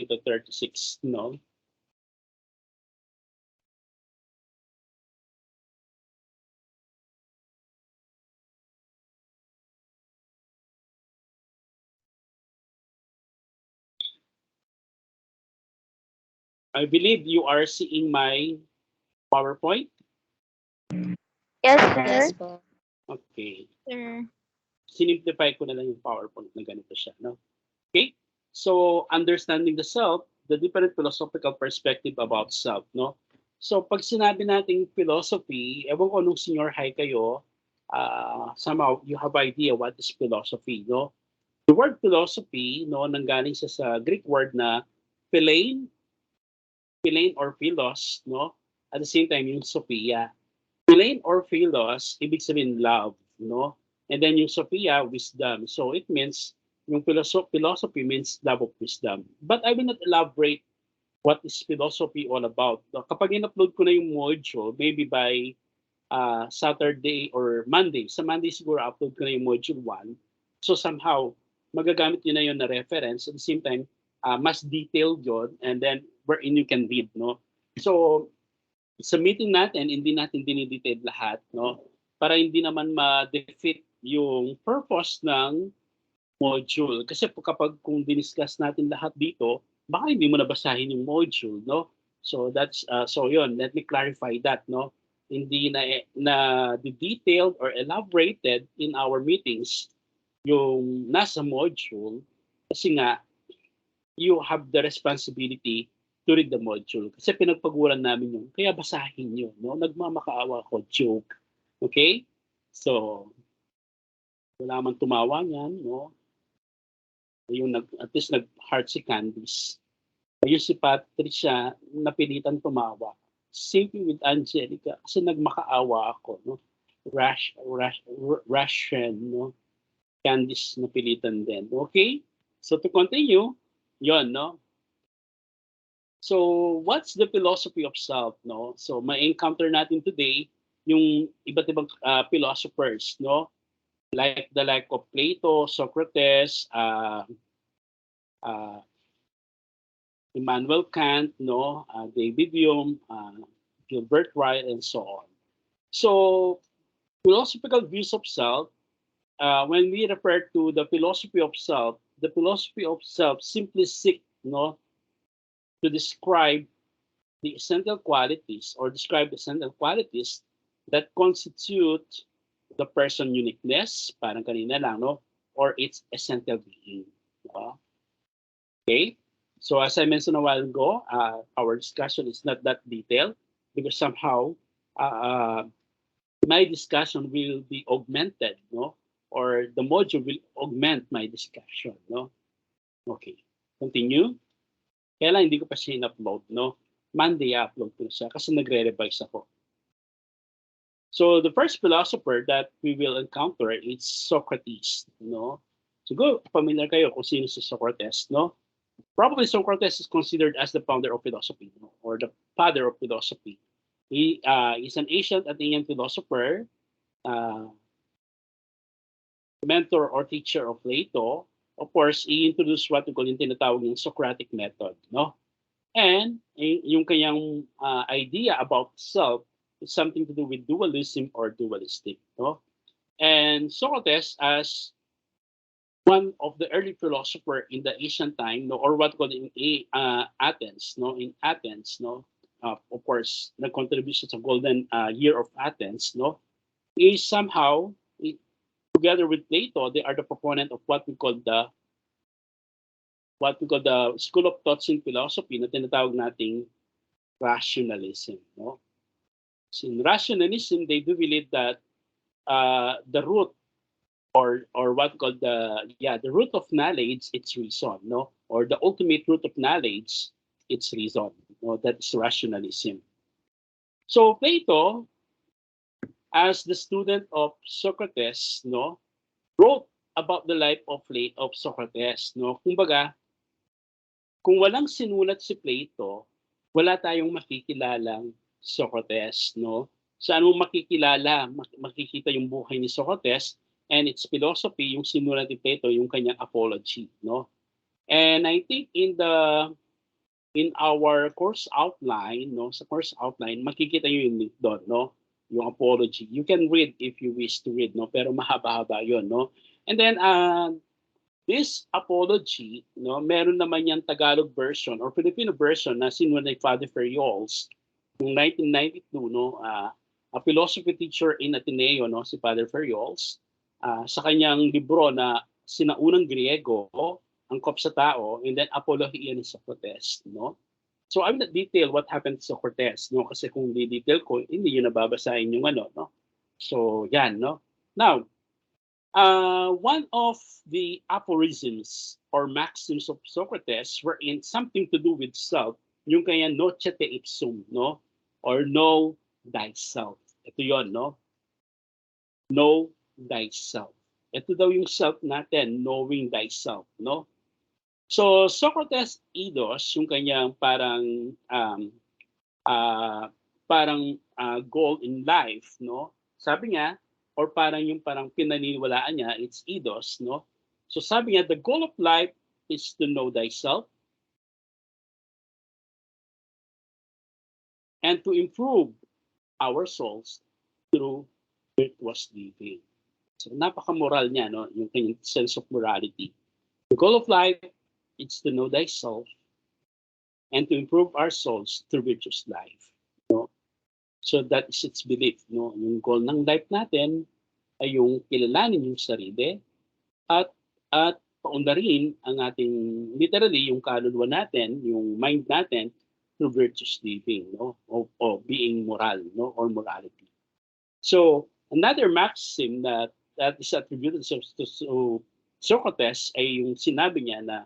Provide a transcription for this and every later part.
to 36, no? I believe you are seeing my PowerPoint. Yes, Yes sir. po. Okay. Sir. Sinimplify ko na lang yung PowerPoint na ganito siya, no? Okay? So, understanding the self, the different philosophical perspective about self, no? So, pag sinabi nating philosophy, ewan ko nung senior high kayo, somehow you have idea what is philosophy, no? The word philosophy, no, nanggaling siya sa Greek word na philein, philein or philos, no? At the same time, yung Sophia. Philein or philos, ibig sabihin love, no? And then yung Sophia, wisdom. So it means, yung philosophy means love of wisdom. But I will not elaborate what is philosophy all about. No? Kapag in-upload ko na yung module, maybe by Saturday or Monday, sa Monday siguro upload ko na yung module 1. So somehow, magagamit nyo na yun na reference. At the same time, mas detailed yun and then wherein you can read, no? So, sa meeting natin, hindi natin dinidetail lahat, no? Para hindi naman ma-defeat yung purpose ng module. Kasi kapag kung diniscuss natin lahat dito, baka hindi mo nabasahin yung module, no? So that's so yun, let me clarify that, no? Hindi na detailed or elaborated in our meetings yung nasa module kasi nga you have the responsibility to read the module. Kasi pinagpaguran namin yung, kaya basahin nyo, no? Nagmamakaawa ko, joke. Okay? So, wala man tumawa niyan, no? Yung at least nag-heart si Candice. Yung si Patricia, napilitan tumawa. Same with Angelica, kasi nagmakaawa ako, no? Russian, no? Candice napilitan din. Okay? So to continue, yon, no? So, what's the philosophy of self, no? So, may encounter natin today yung iba't ibang philosophers, no? Like of Plato, Socrates, uh, Immanuel Kant, no? David Hume, Gilbert Wright, and so on. So, philosophical views of self, when we refer to the philosophy of self simply seek, no, to describe the essential qualities or describe the essential qualities that constitute the person uniqueness, parang kanina lang, no? Or its essential being. No? Okay? So as I mentioned a while ago, our discussion is not that detailed because somehow uh, my discussion will be augmented, no? Or the module will augment my discussion, no? Okay. Continue. Kaya lang hindi ko pa siya in-upload, no? Monday upload ko na siya kasi nagre-revise ako. So the first philosopher that we will encounter is Socrates, no? Siguro familiar kayo kung sino si Socrates, no? Probably Socrates is considered as the founder of philosophy, no? Or the father of philosophy. He is an ancient Athenian philosopher, uh, mentor or teacher of Plato. Of course, he introduced what we call yung tinatawag yung Socratic method, no? And yung kanyang idea about self is something to do with dualism or dualistic, no? And Socrates, as one of the early philosopher in the ancient time, no, or what called in Athens, no, in Athens, no, of course, the contribution to golden year of Athens, no, is somehow together with Plato, they are the proponent of what we call the school of thoughts in philosophy na tinatawag nating rationalism, no. So in rationalism, they do believe that the root or what called the root of knowledge it's reason, no, or the ultimate root of knowledge it's reason, no, that's rationalism. So Plato, as the student of Socrates, no, wrote about the life of Socrates, no. Kumbaga, kung walang sinulat si Plato, wala tayong makikilalang Socrates, no? Saan mo makikilala, makikita yung buhay ni Socrates and its philosophy, yung sinulat ni Plato, yung kanyang apology, no? And I think in the in our course outline, no, sa course outline, makikita nyo yung link doon, no, yung apology. You can read if you wish to read, no, pero mahaba-haba yun, no. And then, this apology, no, meron naman yung Tagalog version or Filipino version na sinulat ni Father Ferriols noong 1992, no, a philosophy teacher in Ateneo, no, si Father Ferriols, sa kanyang libro na Sinaunang Griego, Angkop sa Tao, and then Apologia ni Socrates, no. So I will not detail what happened to Socrates, no, kasi kung di-detail ko, hindi yun nababasahin yung ano, no. So yan, no. Now, one of the aphorisms or maxims of Socrates were in something to do with self, yung kaya noce te ipsum, no? Or know thyself. Ito yon, no? Know thyself. Ito daw yung self natin, knowing thyself, no? So Socrates Eidos, yung kanyang goal in life, no? Sabi niya, or parang pinaniniwalaan niya, it's eidos, no? So sabi niya, the goal of life is to know thyself and to improve our souls through virtuous living. So napaka-moral niya, no? Yung kanyang sense of morality. The goal of life is to know thyself and to improve our souls through virtuous life. No? So that is its belief, no? Yung goal ng life natin ay yung kilalanin yung sarili at paundarin ang ating literally yung kaluluwa natin, yung mind natin through virtuous living, no? O being moral, no? Or morality. So another maxim that is attributed to Socrates ay yung sinabi niya na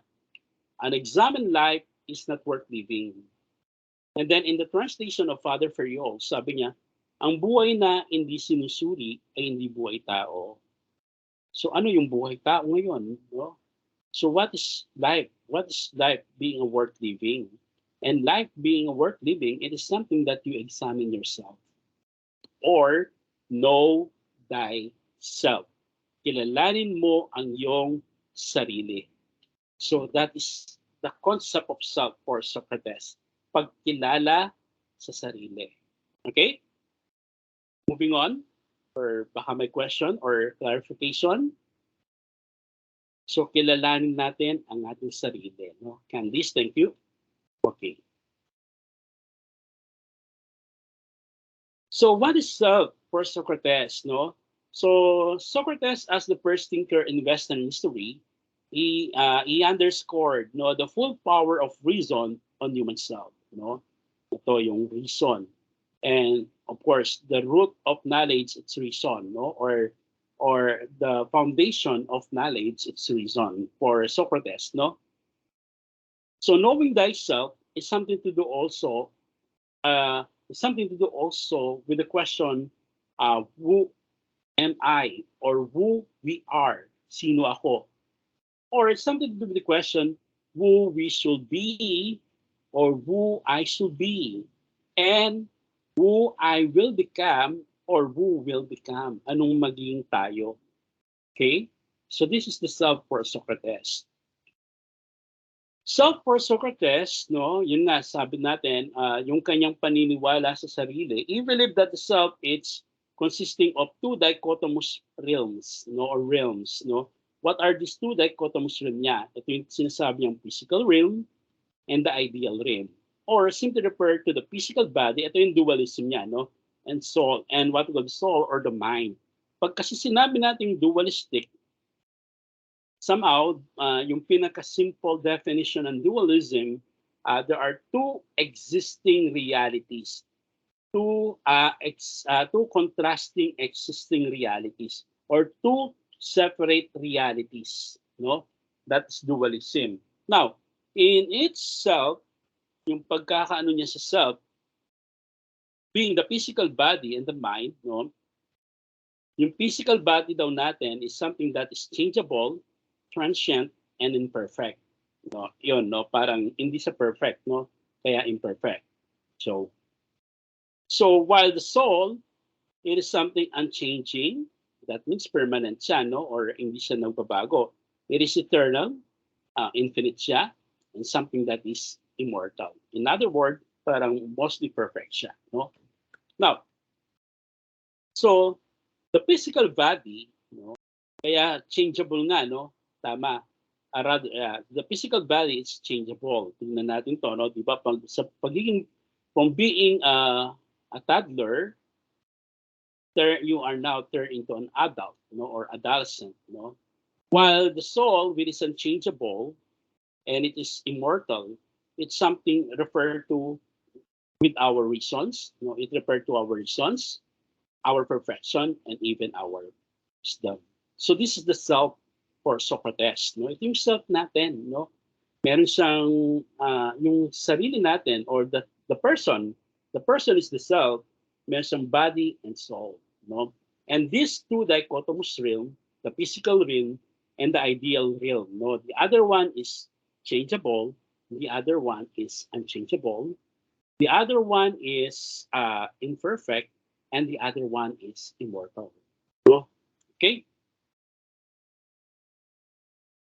an examined life is not worth living. And then in the translation of Father Ferriol, sabi niya, ang buhay na hindi sinusuri ay hindi buhay tao. So ano yung buhay tao ngayon? No? So what is life? What is life being a worth living? And life being a worth living, it is something that you examine yourself. Or know thyself. Kilalanin mo ang iyong sarili. So that is the concept of self for Socrates. Pagkilala sa sarili. Okay? Moving on, or baka may question or clarification. So, kilalanin natin ang ating sarili. No? Candice, thank you. Okay. So, what is self for Socrates? No? So, Socrates, as the first thinker in Western history, he underscored, no, the full power of reason on human self. No? Ito yung reason. And of course, the root of knowledge is reason, no? Or the foundation of knowledge is reason for Socrates, no? So knowing thyself is something to do also, with the question, who am I, or who we are, sino ako, or it's something to do with the question, who we should be, or who I should be, and who I will become or who will become. Anong maging tayo? Okay? So this is the self for Socrates. Self for Socrates, no, yun nga, sabi natin, yung kanyang paniniwala sa sarili, he believed that the self is consisting of two dichotomous realms, no, or realms, no. What are these two dichotomous realms niya? Ito yung sinasabi yung physical realm and the ideal realm. Or simply refer to the physical body, ito yung dualism niya, no? And soul, and what we call soul or the mind. Pag kasi sinabi natin dualistic, somehow, yung pinaka-simple definition ng dualism, there are two existing realities, two contrasting existing realities, or two separate realities, no? That's dualism. Now, in itself, yung pagkakaano niya sa self, being the physical body and the mind, no? Yung physical body daw natin is something that is changeable, transient, and imperfect. No? Yun, no? Parang hindi sa perfect, no? Kaya imperfect. So while the soul, it is something unchanging, that means permanent siya, no? Or hindi siya nagbabago. It is eternal, infinite siya, and something that is immortal. In other words, parang mostly perfect siya, no? Now, so the physical body, no, kaya changeable nga, no? Tama. Rather, the physical body is changeable. Tingnan natin to, no? Di ba? Sa pagiging, from being a toddler, you are now turned into an adult, no, or adolescent, no. While the soul, which is unchangeable and it is immortal, it's something referred to with our reasons. No, it referred to our reasons, our perfection, and even our wisdom. So this is the self for Socrates. No, ito yung self natin. No, meron siyang yung sarili natin or the person. The person is the self. Meron siyang body and soul. No, and these two dichotomous realm, the physical realm and the ideal realm. No, the other one is changeable. The other one is unchangeable. The other one is imperfect, and the other one is immortal. No? Okay.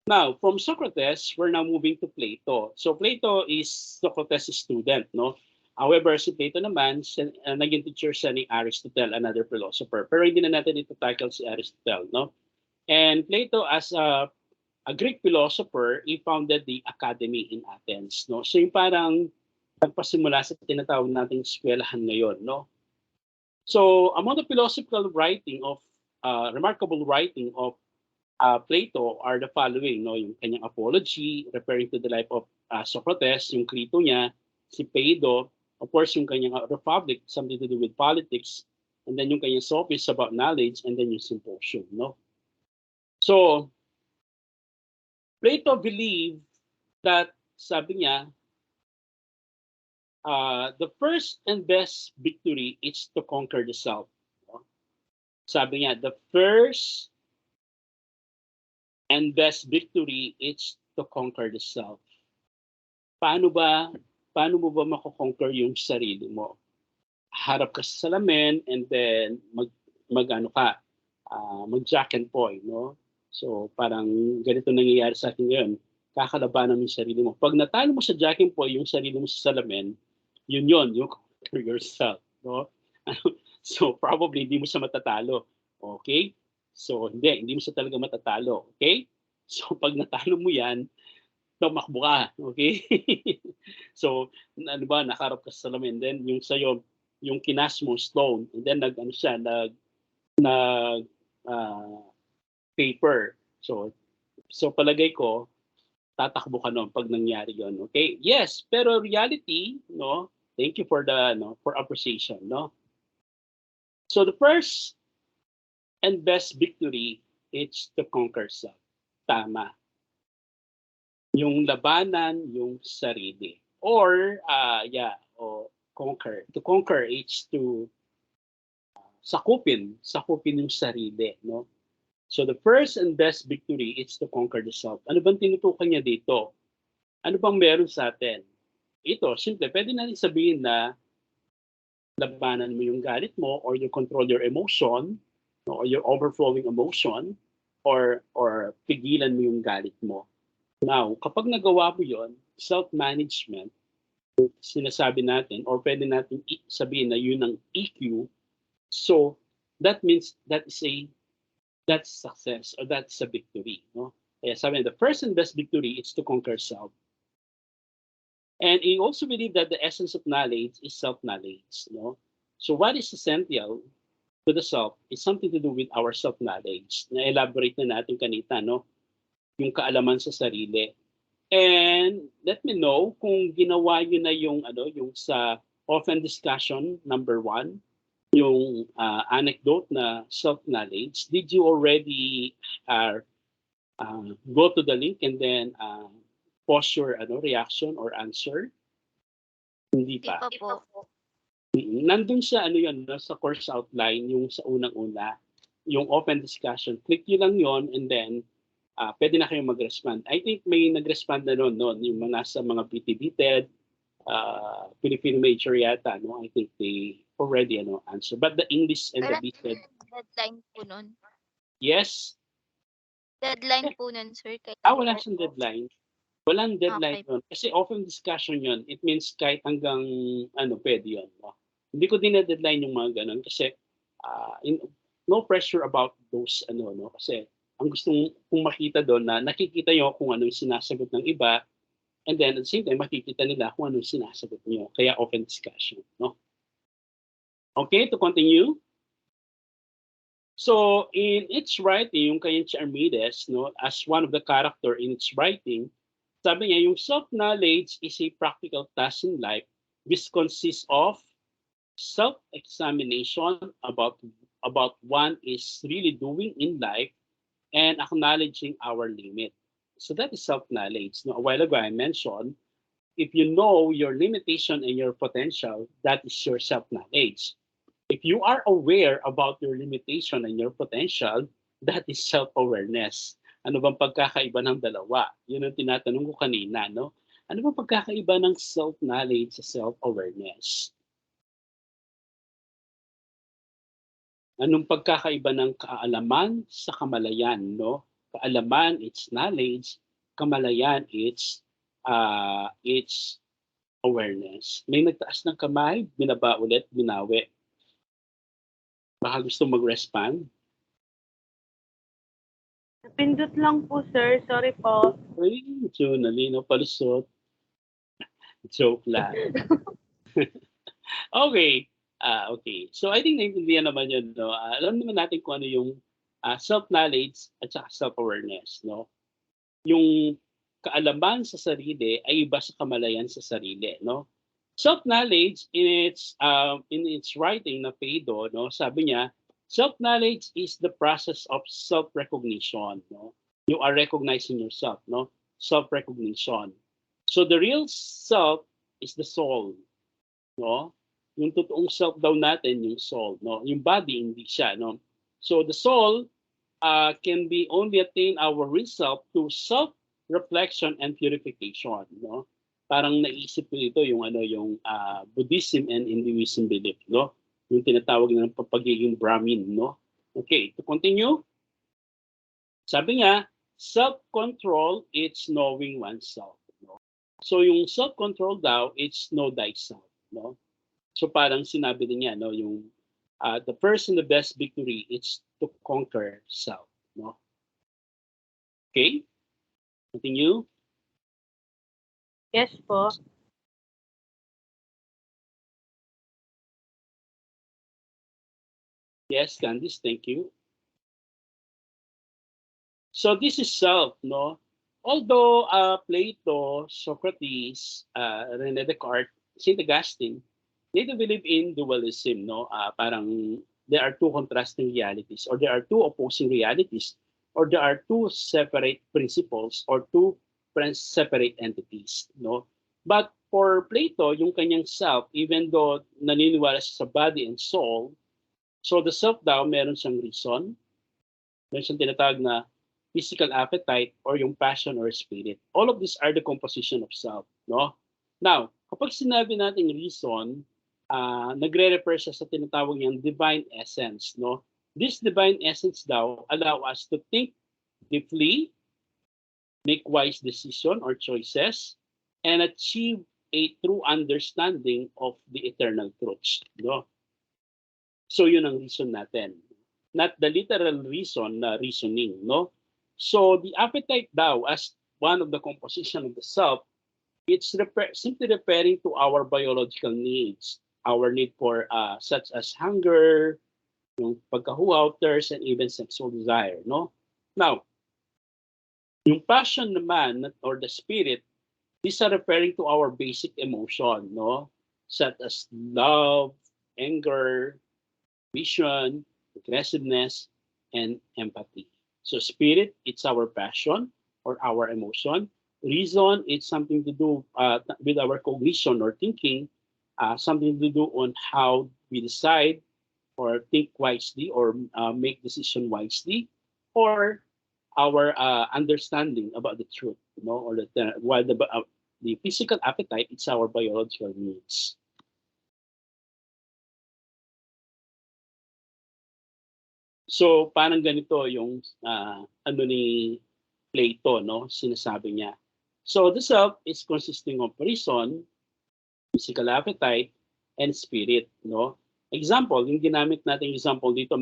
Now, from Socrates, we're now moving to Plato. So Plato is Socrates' student, no? However, si Plato naman, naging teacher siya ni Aristotle, another philosopher. Pero hindi na natin ito tackle si Aristotle, no? And Plato, as a Greek philosopher, he founded the academy in Athens, no? So yung parang nagpasimula sa tinatawag nating eskwelahan ngayon, no? So among the philosophical writing of remarkable writing of Plato are the following, no? Yung kanyang Apology, referring to the life of Socrates, yung Krito niya, si Phaedo, of course, yung kanyang Republic, something to do with politics, and then yung kanyang Sophist about knowledge, and then yung Symposium, no? So, Plato believed that, sabi niya, the first and best victory is to conquer the self. No? Sabi niya, the first and best victory is to conquer the self. Paano mo ba mako-conquer yung sarili mo? Harap ka sa salamin and then mag Jack and Poy, no? So parang ganito nangyayari sa akin ngayon. Kakalabanan mo yung sarili mo. Pag natalo mo sa Jack and Poy yung sarili mo sa salamin, yun, yung conquer yourself, no? So probably hindi mo siya matatalo. Okay? So hindi mo siya talaga matatalo. Okay? So pag natalo mo yan, tumakbo ka. Okay? So ano ba, nakaharap ka sa salamin. Then yung sa'yo, yung kinas mo, stone. And then nag paper. So palagay ko, tatakbo ka noon pag nangyari yon. Okay? Yes, pero reality, no? Thank you for for appreciation, no? So the first and best victory is to conquer self. Tama. Yung labanan, yung sarili. Or, conquer. To conquer is to sakupin yung sarili, no? So the first and best victory is to conquer the self. Ano bang tinutukan niya dito? Ano bang meron sa atin? Ito, simple, pwede natin sabihin na labanan mo yung galit mo or you control your emotion or your overflowing emotion or pigilan mo yung galit mo. Now, kapag nagawa mo yon, self-management, sinasabi natin or pwede natin sabihin na yun ang EQ, so that means that's success or that's a victory, no? Kaya sabi the first and best victory is to conquer self. And he also believed that the essence of knowledge is self-knowledge, no? So what is essential to the self is something to do with our self-knowledge. Na-elaborate na natin kanina, no? Yung kaalaman sa sarili. And let me know kung ginawa nyo na yung sa often discussion number 1, yung anecdote na self-knowledge. Did you already go to the link and then post your reaction or answer? Hindi pa. Di pa po. Nandun sa sa course outline, yung sa unang-una, yung open discussion. Click nyo lang yon and then pwede na kayong mag-respond. I think may nag-respond na noon, yung mga sa mga PTB-TED, Filipino major yata, no? I think they already answer. But the English and the BTED, Deadline po nun. yes. Deadline po nun, sir. Wala siyang deadline. Walang deadline Okay. yun. Kasi open discussion yun. It means kahit hanggang ano, pwede yun. No? Hindi ko dine-deadline yung mga ganun kasi no pressure about those ano, no? Kasi ang gustong kung makita doon na nakikita nyo kung ano yung sinasagot ng iba and then at the same time makikita nila kung ano yung sinasagot nyo. Kaya open discussion. No? Okay, to continue. So in its writing, yung kay Armides, no, as one of the character in its writing, sabi niya, yung self-knowledge is a practical task in life which consists of self-examination about one is really doing in life and acknowledging our limit. So that is self-knowledge. Now, a while ago, I mentioned, if you know your limitation and your potential, that is your self-knowledge. If you are aware about your limitation and your potential, that is self-awareness. Ano bang pagkakaiba ng dalawa? Yun ang tinatanong ko kanina, no? Ano bang pagkakaiba ng self-knowledge sa self-awareness? Anong pagkakaiba ng kaalaman sa kamalayan, no? Kaalaman, it's knowledge. Kamalayan, it's awareness. May nagtaas ng kamay, binaba ulit, binawi. Baka gusto mag-respond. Napindot lang po, sir. Sorry po. Ay, medyo nalinaw palusot. Joke lang. Okay. Okay. So I think naintindihan naman yun, no? Alam naman natin kung ano yung self-knowledge at saka self-awareness, no? Yung kaalaman sa sarili ay iba sa kamalayan sa sarili, no? Self-knowledge in its writing na Paido, no? Sabi niya, self-knowledge is the process of self-recognition, no? You are recognizing yourself, no? Self-recognition. So the real self is the soul, no? Yung totoong self daw natin, yung soul, no? Yung body, hindi siya, no? So the soul can be only attain our real self to self-reflection and purification, no? Parang naisip ko dito yung ano yung Buddhism and Hinduism belief, no? Yung tinatawag ng pagiging Brahmin, no? Okay, to continue. Sabi nga, self-control, it's knowing oneself, no? So yung self-control daw, it's know thyself, no? So parang sinabi din niya, no, yung the first and the best victory is to conquer self, no? Okay? Continue. Yes po. Yes, Candice, thank you. So this is self, no? Although Plato, Socrates, Rene Descartes, Saint Augustine, they do believe in dualism, no? Parang there are two contrasting realities, or there are two opposing realities, or there are two separate principles, or two separate entities, no? But for Plato, yung kanyang self, even though naniniwala siya sa body and soul, so the self daw, meron siyang reason, meron siyang tinatawag na physical appetite or yung passion or spirit. All of these are the composition of self, no? Now, kapag sinabi natin reason, nagre-refer siya sa tinatawag niyang divine essence, no? This divine essence daw allow us to think deeply, make wise decision or choices, and achieve a true understanding of the eternal truths, no? So yun ang reason natin. Not the literal reason na reasoning, no? So the appetite daw as one of the composition of the self, it's simply referring to our biological needs, our need for such as hunger, yung pagkahuhaw, thirst, and even sexual desire, no? Now, yung passion naman or the spirit, these are referring to our basic emotion, no? Such as love, anger, vision, aggressiveness, and empathy. So spirit, it's our passion or our emotion. Reason, it's something to do with our cognition or thinking, something to do on how we decide or think wisely or make decision wisely, or our understanding about the truth, or while the physical appetite, it's our biological needs. So parang ganito yung ano ni Plato, no? Sinasabi niya. So the self is consisting of reason, physical appetite, and spirit, no? Example, yung ginamit natin example dito,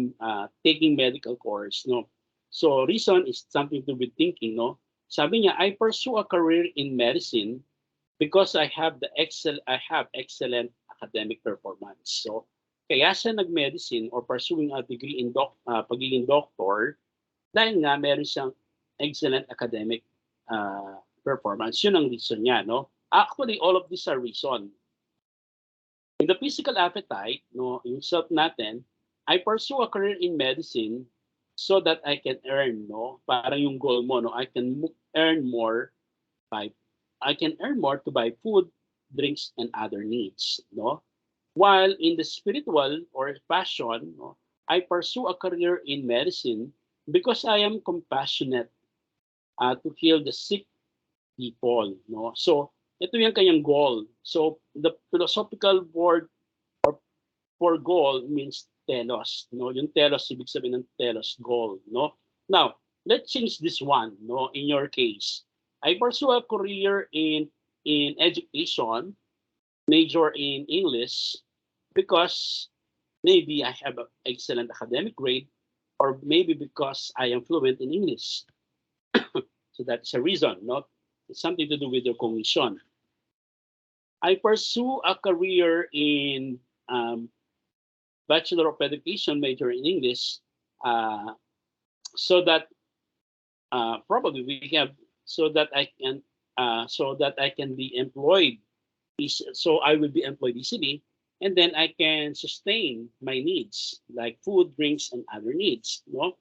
taking medical course, no? So reason is something to do with thinking, no? Sabi niya, I pursue a career in medicine because I have excellent academic performance. So kaya siya nag-medicine or pursuing a degree in pagiging doctor dahil nga meron siyang excellent academic performance. Yun ang reason niya, no? Actually, all of these are reason. In the physical appetite, no, yung self natin, I pursue a career in medicine so that I can earn, no? Parang yung goal mo, no? Earn more by I can earn more to buy food, drinks, and other needs, no? While in the spiritual or passion, no, I pursue a career in medicine because I am compassionate to heal the sick people, no? So, ito yung kanyang goal. So, the philosophical word for goal means telos, no? Yung telos, ibig sabihin ng telos, goal, no? Now, let's change this one, no? In your case, I pursue a career in education, major in English, because maybe I have an excellent academic grade, or maybe because I am fluent in English. So that's a reason, not it's something to do with your cognition. I pursue a career in Bachelor of Education major in English, so that probably we have so that I can be employed. So I will be employed easily, and then I can sustain my needs like food, drinks, and other needs. No?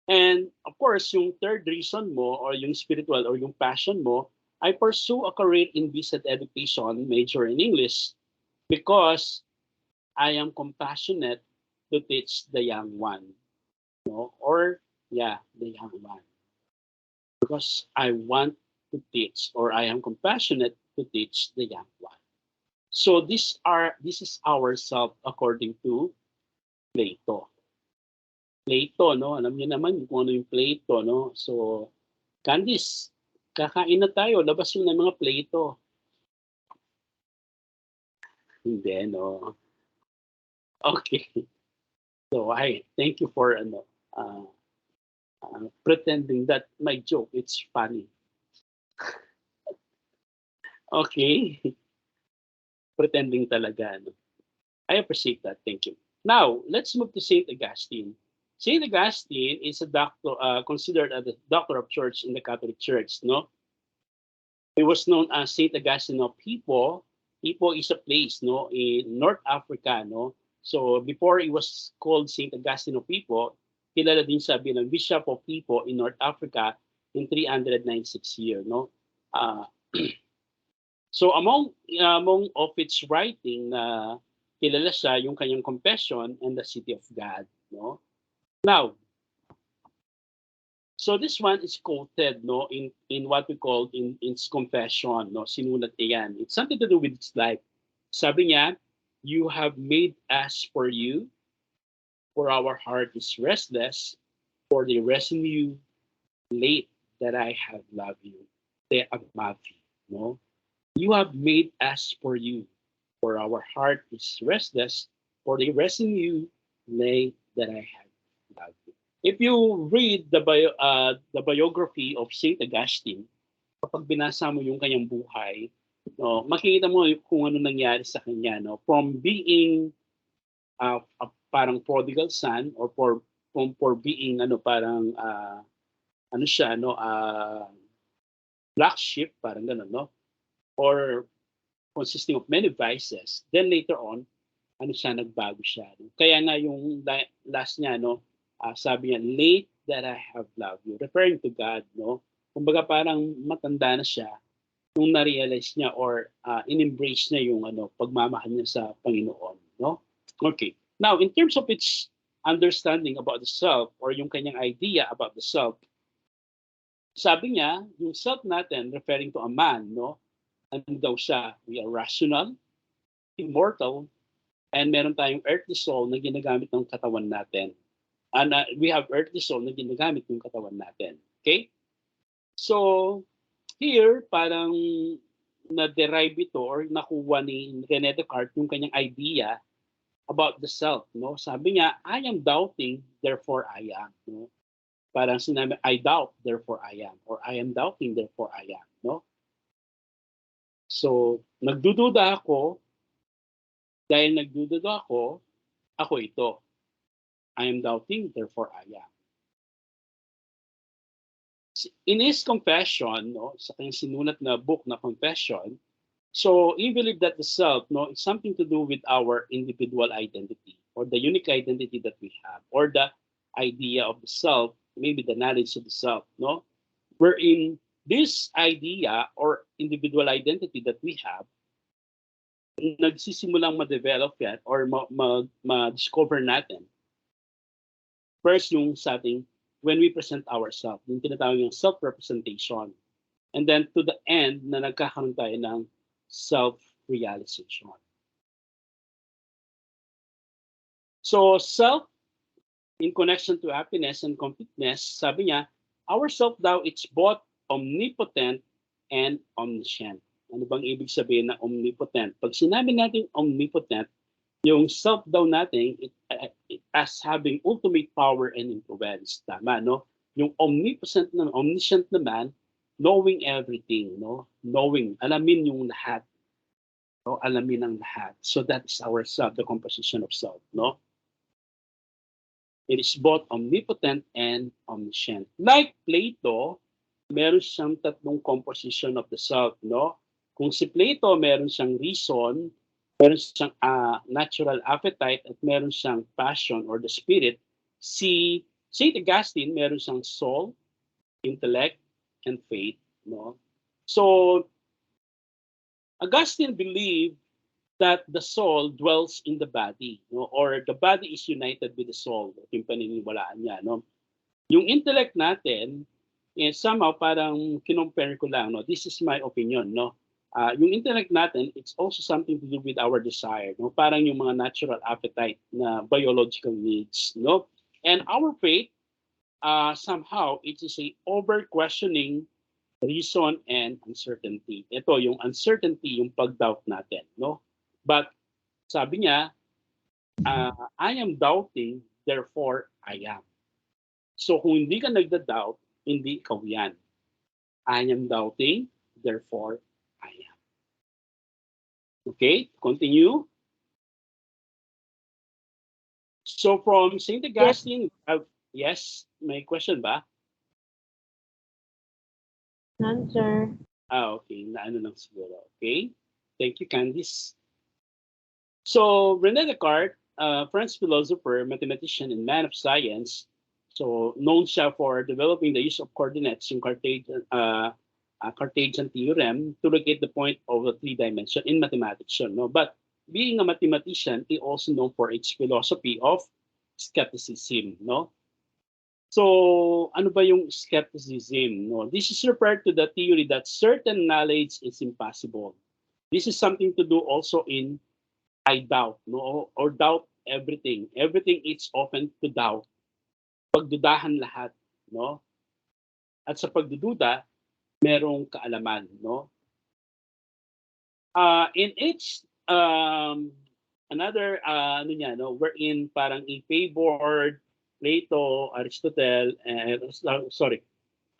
And of course, yung third reason mo or yung spiritual or yung passion mo, I pursue a career in business education, major in English, because I am compassionate to teach the young one, no? Or yeah, the young one, because I want to teach, or I am compassionate to teach the young one. So this is our self according to Plato. Plato, no? Alam niyo naman kung ano yung Plato, no? So, Candice, kakain na tayo. Labas mo na mga Plato. Hindi, no? Okay. So, thank you for pretending that my joke, it's funny. Okay. Pretending talaga, no? I appreciate that. Thank you. Now, let's move to Saint Augustine. Saint Augustine is a doctor, considered as the doctor of church in the Catholic Church. No, he was known as Saint Augustine of Hippo. Hippo is a place, no, in North Africa. No, so before it was called Saint Augustine of Hippo, kilala din siya bilang Bishop of Hippo in North Africa in 396 year. No, uh, so among of its writing na kilala siya yung kanyang Confession and the City of God, no? Now, so this one is quoted, no, in what we call in its confession, no, sinulat niya yan. It's something to do with its life. Sabi niya, you have made us for you, for our heart is restless, for the rest in you, late that I have loved you, te amavi, no? You have made us for you, for our heart is restless, for the rest in you, late that I have loved you. If you read the biography of Saint Augustine, kapag binasa mo yung kanyang buhay, no, makikita mo kung ano nangyari sa kanya, no, from being a parang prodigal son, or for being parang ano siya, no, black sheep, parang gano'n, no, or consisting of many vices. Then later on, nagbago siya. No? Kaya nga yung last niya, no, sabi niya, late that I have loved you, referring to God, no? Kumbaga parang matanda na siya nung na-realize niya or in-embrace niya yung pagmamahal niya sa Panginoon, no? Okay. Now, in terms of its understanding about the self or yung kanyang idea about the self, sabi niya, yung self natin referring to a man, no? Ano daw siya? We are rational, immortal, and meron tayong earthly soul na ginagamit ng katawan natin. And we have earthly soul na ginagamit ng katawan natin. Okay? So, Here, parang na-derive ito or nakuha ni René Descartes yung kanyang idea about the self, no? Sabi niya, I am doubting, therefore I am, no? Parang sinabi, I doubt, therefore I am, or I am doubting, therefore I am, no? So, nagdududa ako, dahil nagdududa ako ito. I am doubting, therefore I am. In his confession, no, sa kanyang sinulat na book na Confession, so he believed that the self, no, is something to do with our individual identity or the unique identity that we have, or the idea of the self, maybe the knowledge of the self, no, wherein this idea or individual identity that we have, nagsisimulang ma-develop yan or ma-discover natin. First, yung sa ating, when we present ourselves, yung tinatawag yung self-representation. And then to the end na nagkakaroon tayo ng self-realization. So self, in connection to happiness and completeness, sabi niya, our self daw, it's both omnipotent and omniscient. Ano bang ibig sabihin na omnipotent? Pag sinabi natin omnipotent, yung self daw natin, it as having ultimate power and influence. Tama, no? Yung omnipotent na omniscient naman, knowing everything, no? Knowing, alamin yung lahat. No? Alamin ang lahat. So that is our self, the composition of self, no? It is both omnipotent and omniscient. Like Plato, meron siyang tatlong composition of the self, no? Kung si Plato, meron siyang reason, meron siyang natural appetite, at meron siyang passion or the spirit. Si St. Augustine, meron siyang soul, intellect, and faith, no? So Augustine believed that the soul dwells in the body, no? Or the body is united with the soul. Yung paniniwalaan niya, no? Yung intellect natin, somehow parang kinompare ko lang, no? This is my opinion, no? Yung intellect natin, it's also something to do with our desire, no? Parang yung mga natural appetite na biological needs, no? And our faith, somehow, it is a over-questioning reason and uncertainty. Ito, yung uncertainty, yung pag-doubt natin, no? But sabi niya, I am doubting, therefore I am. So kung hindi ka nagda-doubt, hindi ikaw yan. I am doubting, therefore I am. Okay, continue. So from St. Augustine, yes, may question ba? None, sir. Okay, naano lang siguro. Okay, thank you, Candice. So René Descartes, French philosopher, mathematician, and man of science, so known siya for developing the use of coordinates in Cartesian theorem to locate the point of the three dimension in mathematics. No? But being a mathematician, he also known for its philosophy of skepticism. No? So ano ba yung skepticism? No? This is referred to the theory that certain knowledge is impossible. This is something to do also in I doubt, no? Or doubt everything. Everything is open to doubt. Pagdudahan lahat, no? At sa pagdududa, merong kaalaman, no? In each another ano niya, no, wherein parang he favored Plato, Aristotle, and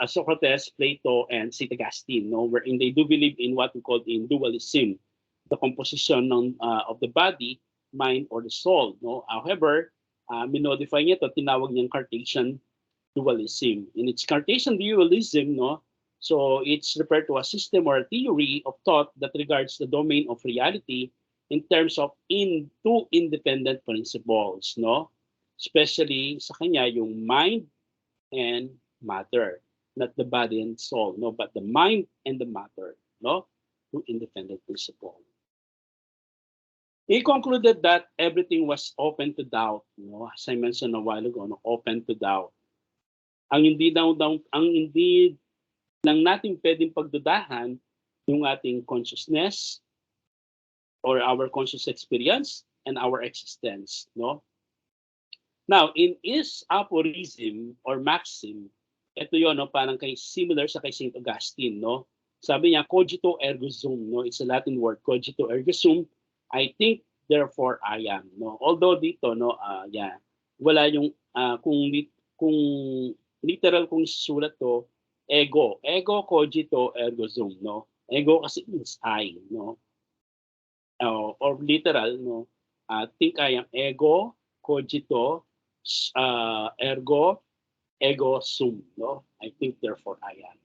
Socrates, Plato, and St. Augustine, no, wherein they do believe in what we call in dualism, the composition of the body, mind, or the soul, no. However, minodify niya ito, tinawag niyang Cartesian dualism. In its Cartesian dualism, no, so it's referred to a system or a theory of thought that regards the domain of reality in terms of two independent principles, no? Especially sa kanya yung mind and matter, not the body and soul, no, but the mind and the matter, no, two independent principles. He concluded that everything was open to doubt, no, as I mentioned a while ago, no, open to doubt. Ang hindi lang natin pwedeng pagdudahan yung ating consciousness or our conscious experience and our existence, no? Now, in his aphorism or maxim, ito yon, no, parang similar sa kay St. Augustine, no? Sabi niya, cogito ergo sum, no? It's a Latin word, cogito ergo sum. I think, therefore I am, no? Although dito, no, yeah, wala yung, kung literal kung sulat to, ego cogito ergo sum, no? Ego kasi means I, no? Or literal, no? Think I am ego cogito ergo ego sum, no? I think, therefore I am.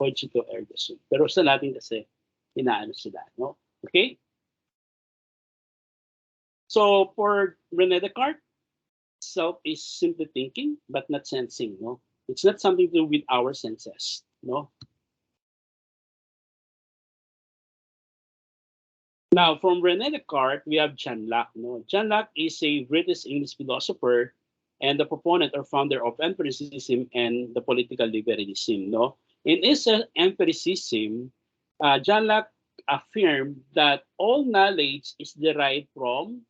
Cogito ergo sum. Pero sa Latin kasi, inaano sila, no? Okay? So, for Rene Descartes, self is simply thinking, but not sensing, no? It's not something to do with our senses, no? Now, from Rene Descartes, we have John Locke, no? John Locke is a British English philosopher and the proponent or founder of empiricism and the political liberalism, no? In his empiricism, John Locke affirmed that all knowledge is derived from,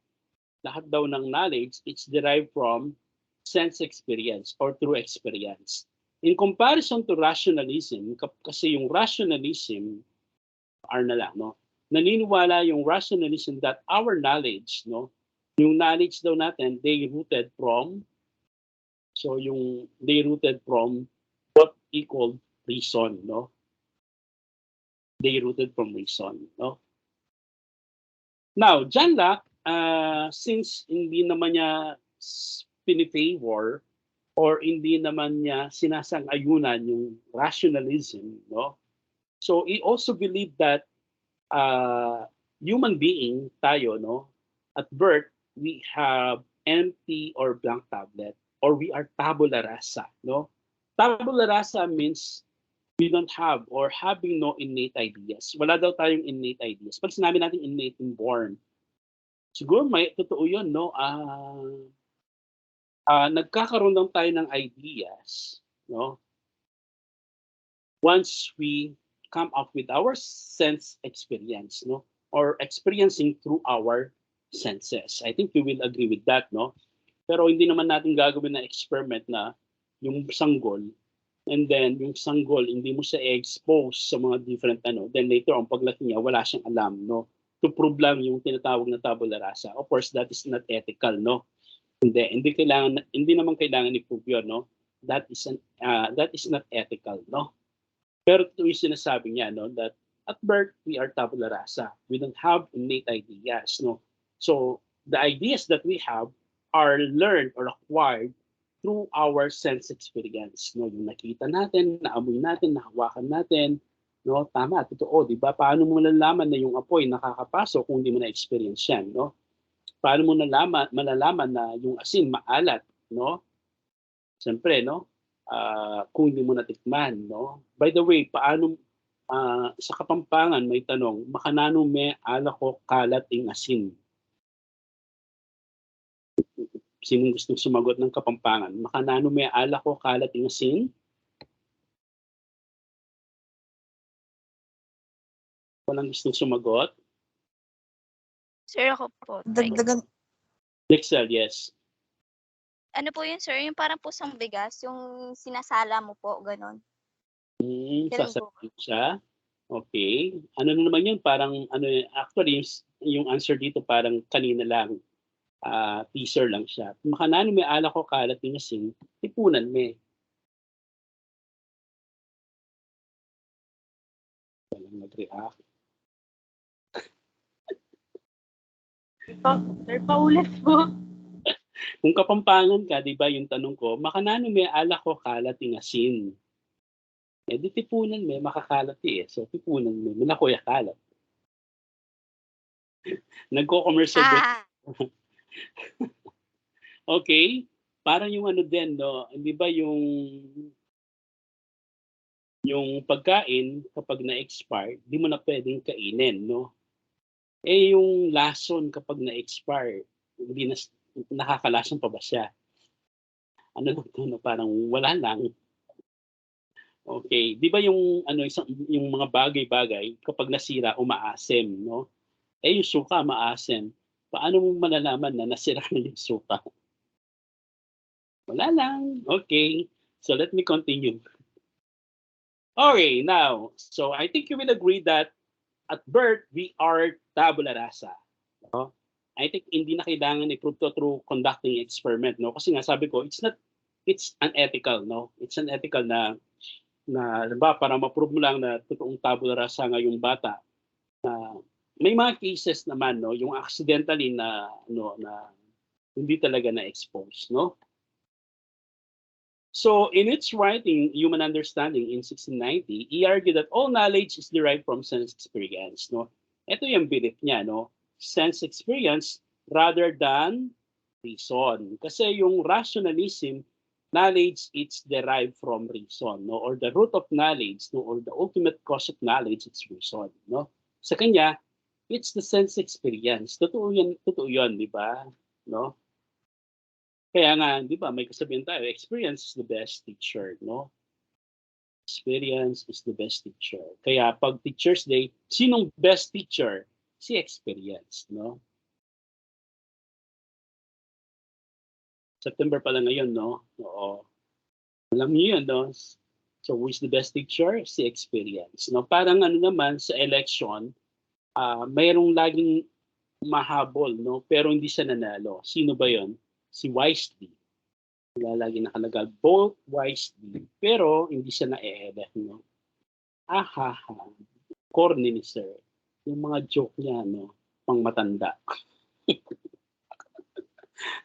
lahat daw ng knowledge, it's derived from sense experience or through experience. In comparison to rationalism, kasi yung rationalism, R na lang, no? Naniniwala yung rationalism that our knowledge, no? Yung knowledge daw natin, they rooted from what we call reason, no? They rooted from reason, no? Now, John Locke, since hindi naman niya pinifavor or hindi naman niya sinasang-ayunan yung rationalism, no? So he also believed that human being tayo, no? At birth, we have empty or blank tablet, or we are tabula rasa, no? Tabula rasa means we don't have or having no innate ideas. Wala daw tayong innate ideas. Pag sinabi natin innate, inborn, siguro may totoo yun, no? Nagkakaroon lang tayo ng ideas, no? Once we come up with our sense experience, no? Or experiencing through our senses. I think you will agree with that, no? Pero hindi naman natin gagawin na experiment na yung sanggol, and then yung sanggol, hindi mo siya expose sa mga different then later on, paglaki niya, wala siyang alam, no? To prove lang yung tinatawag na tabula rasa. Of course, that is not ethical, no? Hindi naman kailangan i-prove yun, no? That is not ethical, no? Pero ito yung sinasabi niya, no, that at birth we are tabula rasa. We don't have innate ideas, no? So the ideas that we have are learned or acquired through our sense experience, no? Yung nakita natin, naamoy natin, nahawakan natin, no? Tama, totoo, di ba? Paano mo malalaman na yung apoy nakakapasok kung hindi mo na-experience yan, no? Paano mo malalaman na yung asin maalat, no? Siyempre, no? Kung hindi mo natikman, no? By the way, paano sa Kapampangan may tanong, makanano me ala ko kalat ing asin? Sinong gustong sumagot ng Kapampangan? Makanano me ala ko kalat ing asin? Walang gustong sumagot? Sir, ako po. Dagdagan, Dexel, yes. Ano po yun, sir? Yung parang pusang bigas, yung sinasala mo po, ganon. Ganun po. Sasagot siya. Okay. Ano na naman yun? Parang, actually, yung answer dito parang kanina lang. Teaser lang siya. Makanano may ala ko kalat ng asin, tipunan me. Walang mag-react. Sir, paulit po. Kung Kapampangan ka, di ba yung tanong ko, makanano may ala ko kalat ng asin? Eh, di tipunan me, makakalat eh. So, tipunan me, minakuya kalat. Nagko-commercial break. Okay? Parang yung din, no? Di ba yung pagkain, kapag na-expire, di mo na pwedeng kainin, no? Eh, yung lason kapag na-expire, hindi na, nakakalason pa ba siya? Ano lang to, no? Parang wala lang. Okay. Di ba yung mga bagay-bagay, kapag nasira, umaasim, no? Eh, yung suka, maasim. Paano mo malalaman na nasira na yung suka? Wala lang. Okay. So let me continue. Okay, now, so I think you will agree that at birth, we are tabula rasa. No? I think hindi na kailangan i-prove to through conducting experiment, no? Kasi nga sabi ko, it's unethical, no? It's unethical na ba para ma-prove mo lang na totoong tabula rasa nga yung bata na may mga cases naman, no, yung accidentally na no na hindi talaga na-expose, no? So in its writing, Human Understanding in 1690, he argued that all knowledge is derived from sense experience, no? Ito yung belief niya, no? Sense experience rather than reason. Kasi yung rationalism, knowledge it's derived from reason, no? Or the root of knowledge, no? Or the ultimate cause of knowledge, it's reason, no? Sa kanya, it's the sense experience. Totoo yun, di ba? No? Kaya nga, di ba, may kasabihan tayo, experience is the best teacher, no? Experience is the best teacher. Kaya pag Teacher's Day, sinong best teacher? Si experience, no? September pa lang ngayon, no? Oo. Alam niyo yun, no? So, who is the best teacher? Si experience, no? Parang ano naman, sa election, mayroong laging mahabol, no? Pero hindi siya nanalo. Sino ba yon? Si Wisely. Lagi nakalagay, vote wisely. Pero hindi siya na-elect, no? Ahaha. Corny ni sir. Yung mga joke niya, no? Pang matanda.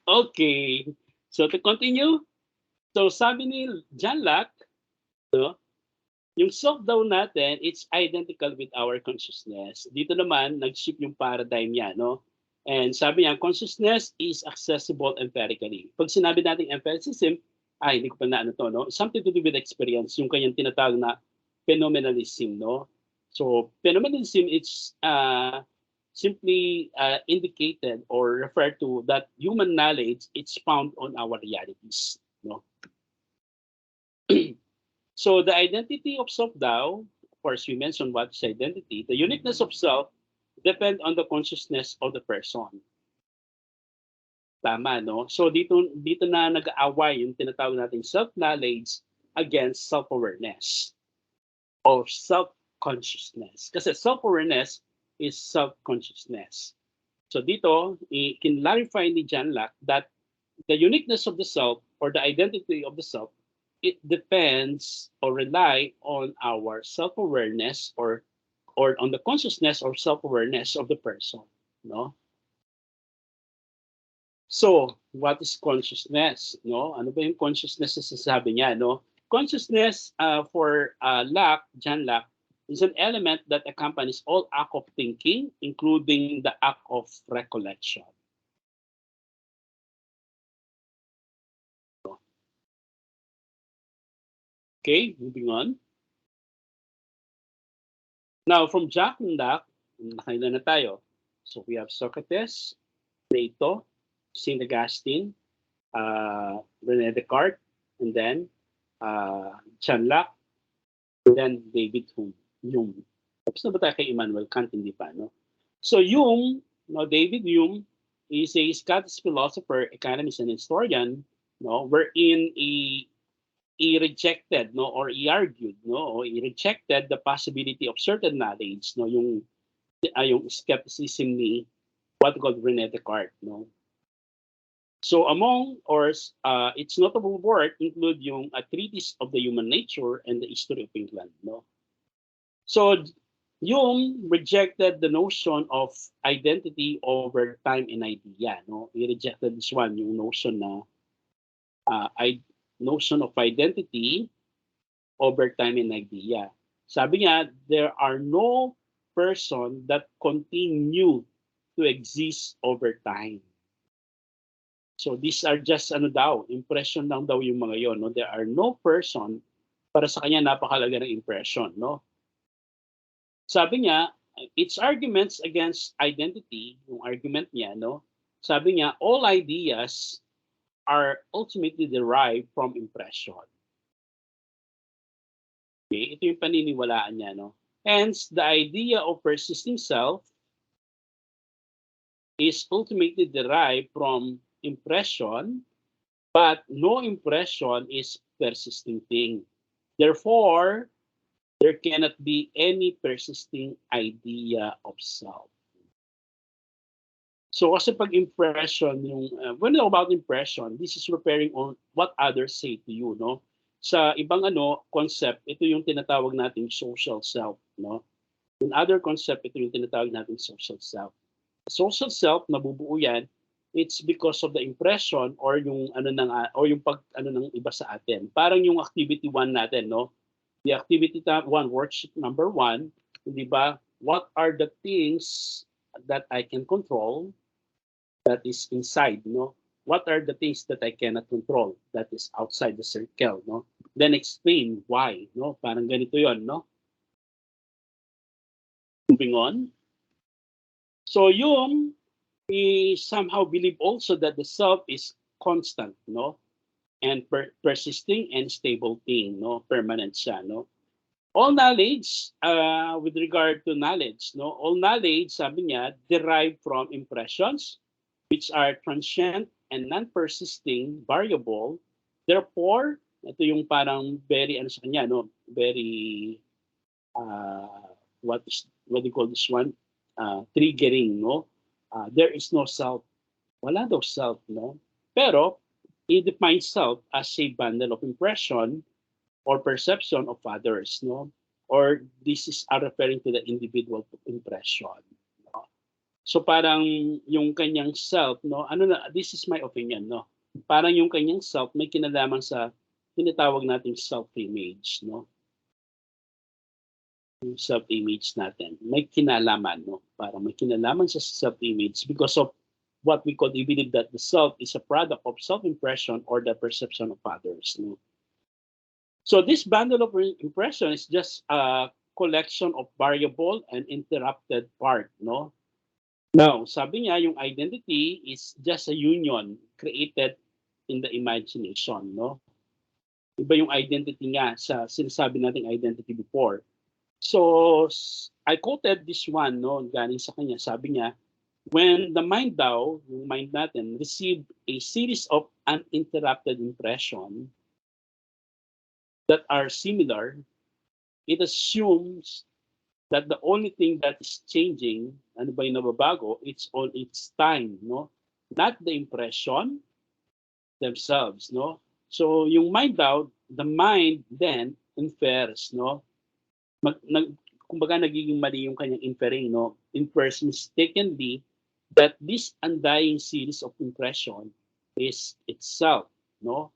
Okay. So to continue, so sabi ni John Locke, no? Yung self daw natin, it's identical with our consciousness. Dito naman, nag-shift yung paradigm niya, no? And sabi niya, consciousness is accessible empirically. Pag sinabi natin empiricism, hindi ko pa na ano to, no? Something to do with experience, yung kanyang tinatawag na phenomenalism, no? So, phenomenalism, it's simply indicated or referred to that human knowledge, it's found on our realities, no? So the identity of self daw, of course, we mentioned what is identity. The uniqueness of self depend on the consciousness of the person. Tama, no? So dito na nag-aaway yung tinatawag nating self-knowledge against self-awareness or self-consciousness. Kasi self-awareness is self-consciousness. So dito, i-clarify ni John Locke that the uniqueness of the self or the identity of the self, it depends or rely on our self-awareness or on the consciousness or self-awareness of the person, no? So, what is consciousness, no? Ano ba yung consciousness na sasabi niya, no? Consciousness for Locke, John Locke, is an element that accompanies all act of thinking, including the act of recollection. Okay, moving on. Now, from Jack and Locke, nakailan na tayo. So we have Socrates, Plato, St. Augustine, René Descartes, and then John Locke, and then David Hume. Tapos na ba tayo kay Immanuel Kant? Hindi pa, no? So Hume, no, David Hume, is a Scottish philosopher, economist, and historian, no, wherein he rejected, no, or he argued, no, or he rejected the possibility of certain knowledge, no, yung skepticism ni what called René Descartes, no. So among its notable work include yung A Treatise of the Human Nature and the History of England, no. So Hume rejected the notion of identity over time and idea, no. He rejected this one, yung notion na notion of identity over time and idea. Sabi niya, there are no person that continue to exist over time. So these are just impression lang daw yung mga yon, no? There are no person, para sa kanya napakalaga ng impression, no? Sabi niya, its arguments against identity, yung argument niya, no? Sabi niya, all ideas are ultimately derived from impression. Okay, ito yung paniniwalaan niya, no? Hence, the idea of persisting self is ultimately derived from impression, but no impression is persisting thing. Therefore, there cannot be any persisting idea of self. So kasi pag impression, when about impression, this is referring on what others say to you, no? Sa ibang concept, ito yung tinatawag nating social self, no? In other concept, ito yung tinatawag nating social self. Social self, nabubuo yan, it's because of the impression or yung or yung pag ng iba sa atin. Parang yung activity 1 natin, no? The activity 1, worksheet number 1, di ba? What are the things that I can control? That is inside, no? What are the things that I cannot control? That is outside the circle, no? Then explain why, no? Parang ganito yon, no? Moving on. So Jung, he somehow believe also that the self is constant, no? And persisting and stable thing, no? Permanent siya, no? All knowledge, with regard to knowledge, no? All knowledge, sabi niya, derived from impressions, which are transient and non-persisting variable. Therefore, ito yung parang very sa kanya, no? Very what do you call this one? Triggering, no? There is no self. Wala daw self, no? Pero he defines self as a bundle of impression or perception of others, no? Or this is referring to the individual impression. So parang yung kanyang self, no, this is my opinion, no. Parang yung kanyang self may kinalaman sa tinatawag nating self-image, no. Yung self-image natin, may kinalaman, no. Parang may kinalaman sa self-image because of what we call, we believe that the self is a product of self-impression or the perception of others, no. So this bundle of impression is just a collection of variable and interrupted part, no. Now, sabi niya, yung identity is just a union created in the imagination, no? Iba yung identity niya sa sinasabi nating identity before. So, I quoted this one, no, galing sa kanya. Sabi niya, when the mind daw, yung mind natin, received a series of uninterrupted impression that are similar, it assumes that the only thing that is changing, ano ba yung nababago, it's on its time, no? Not the impression themselves, no? So yung mind daw, the mind then infers, no? Kumbaga nagiging mali yung kanyang inferring, no? Infers mistakenly that this undying series of impression is itself, no?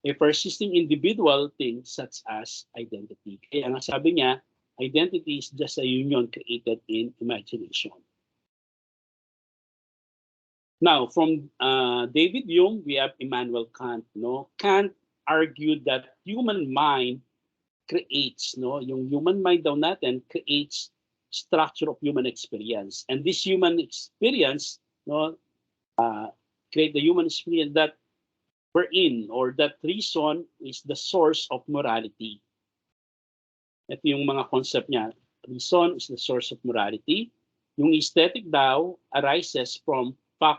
A persisting individual thing such as identity. Kaya nga sabi niya, identity is just a union created in imagination. Now, from David Hume, we have Immanuel Kant. No, Kant argued that human mind creates, no, yung human mind daw natin creates structure of human experience, and this human experience, no, create the human experience that we're in, or that reason is the source of morality. Ito yung mga concept niya. Reason is the source of morality. Yung aesthetic daw arises from a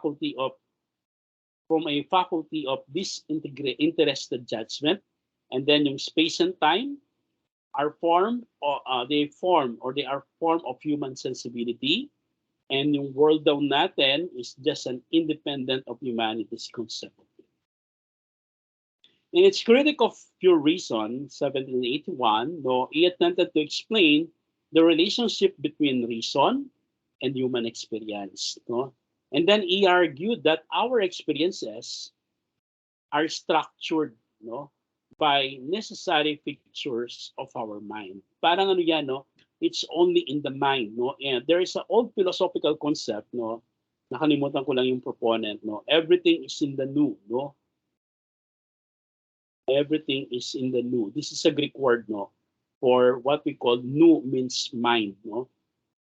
faculty of disinterested judgment, and then yung space and time are formed, or they are form of human sensibility, and yung world daw natin is just an independent of humanity's concept. In its critic of pure reason, 1781, no, he attempted to explain the relationship between reason and human experience. No? And then he argued that our experiences are structured, no, by necessary features of our mind. Parang ano yan, no? It's only in the mind, no? And there is an old philosophical concept, no? Nakalimutan ko lang yung proponent, no? Everything is in the nu, no? Everything is in the nu. This is a Greek word, no, for what we call nu means mind, no.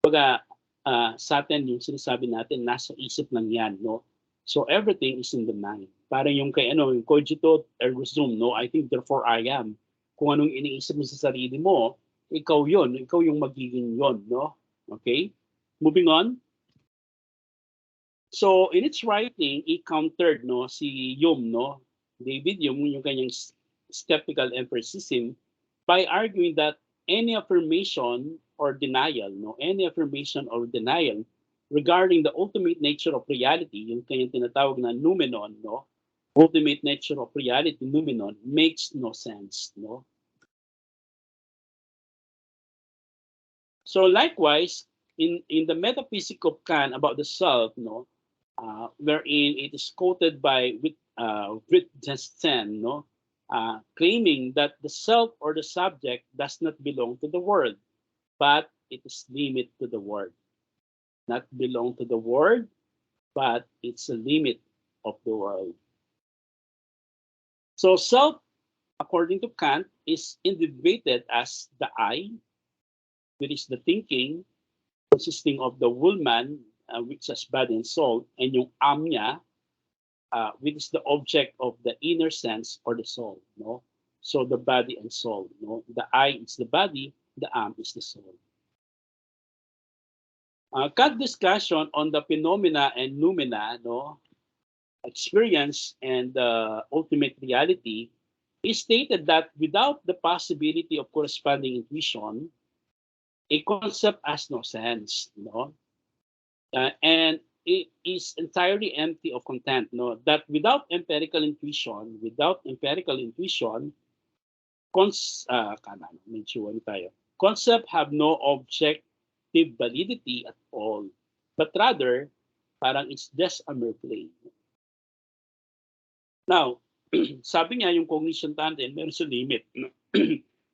Pag sa atin yung sinasabi natin nasa isip lang yan, no. So everything is in the mind. Parang yung kay yung cogito ergo sum, no. I think therefore I am. Kung anong iniisip mo sa sarili mo, ikaw yung magiging yon, no. Okay? Moving on. So in its writing, he countered, no, si Hume, no, David Hume, yung kanyang skeptical empiricism, by arguing that any affirmation or denial, no, any affirmation or denial regarding the ultimate nature of reality, yung kanyang tinatawag na noumenon, no, ultimate nature of reality, noumenon, makes no sense, no. So likewise, in the metaphysics of Kant about the self, no, wherein it is quoted by Wittgenstein, no, claiming that the self or the subject does not belong to the world, but it is limit to the world. Not belong to the world, but it's a limit of the world. So self, according to Kant, is individuated as the I, which is the thinking, consisting of the woman, which has body and soul, and yung niya, which is the object of the inner sense or the soul. No, so the body and soul. No, the I is the body, the is the soul. Cut discussion on the phenomena and noumena, no, experience and ultimate reality, is stated that without the possibility of corresponding intuition, a concept has no sense, no, and it is entirely empty of content. No, that without empirical intuition, concept have no objective validity at all, but rather, parang it's just a mere play. Now, sabi niya yung cognition natin, meron sa limit.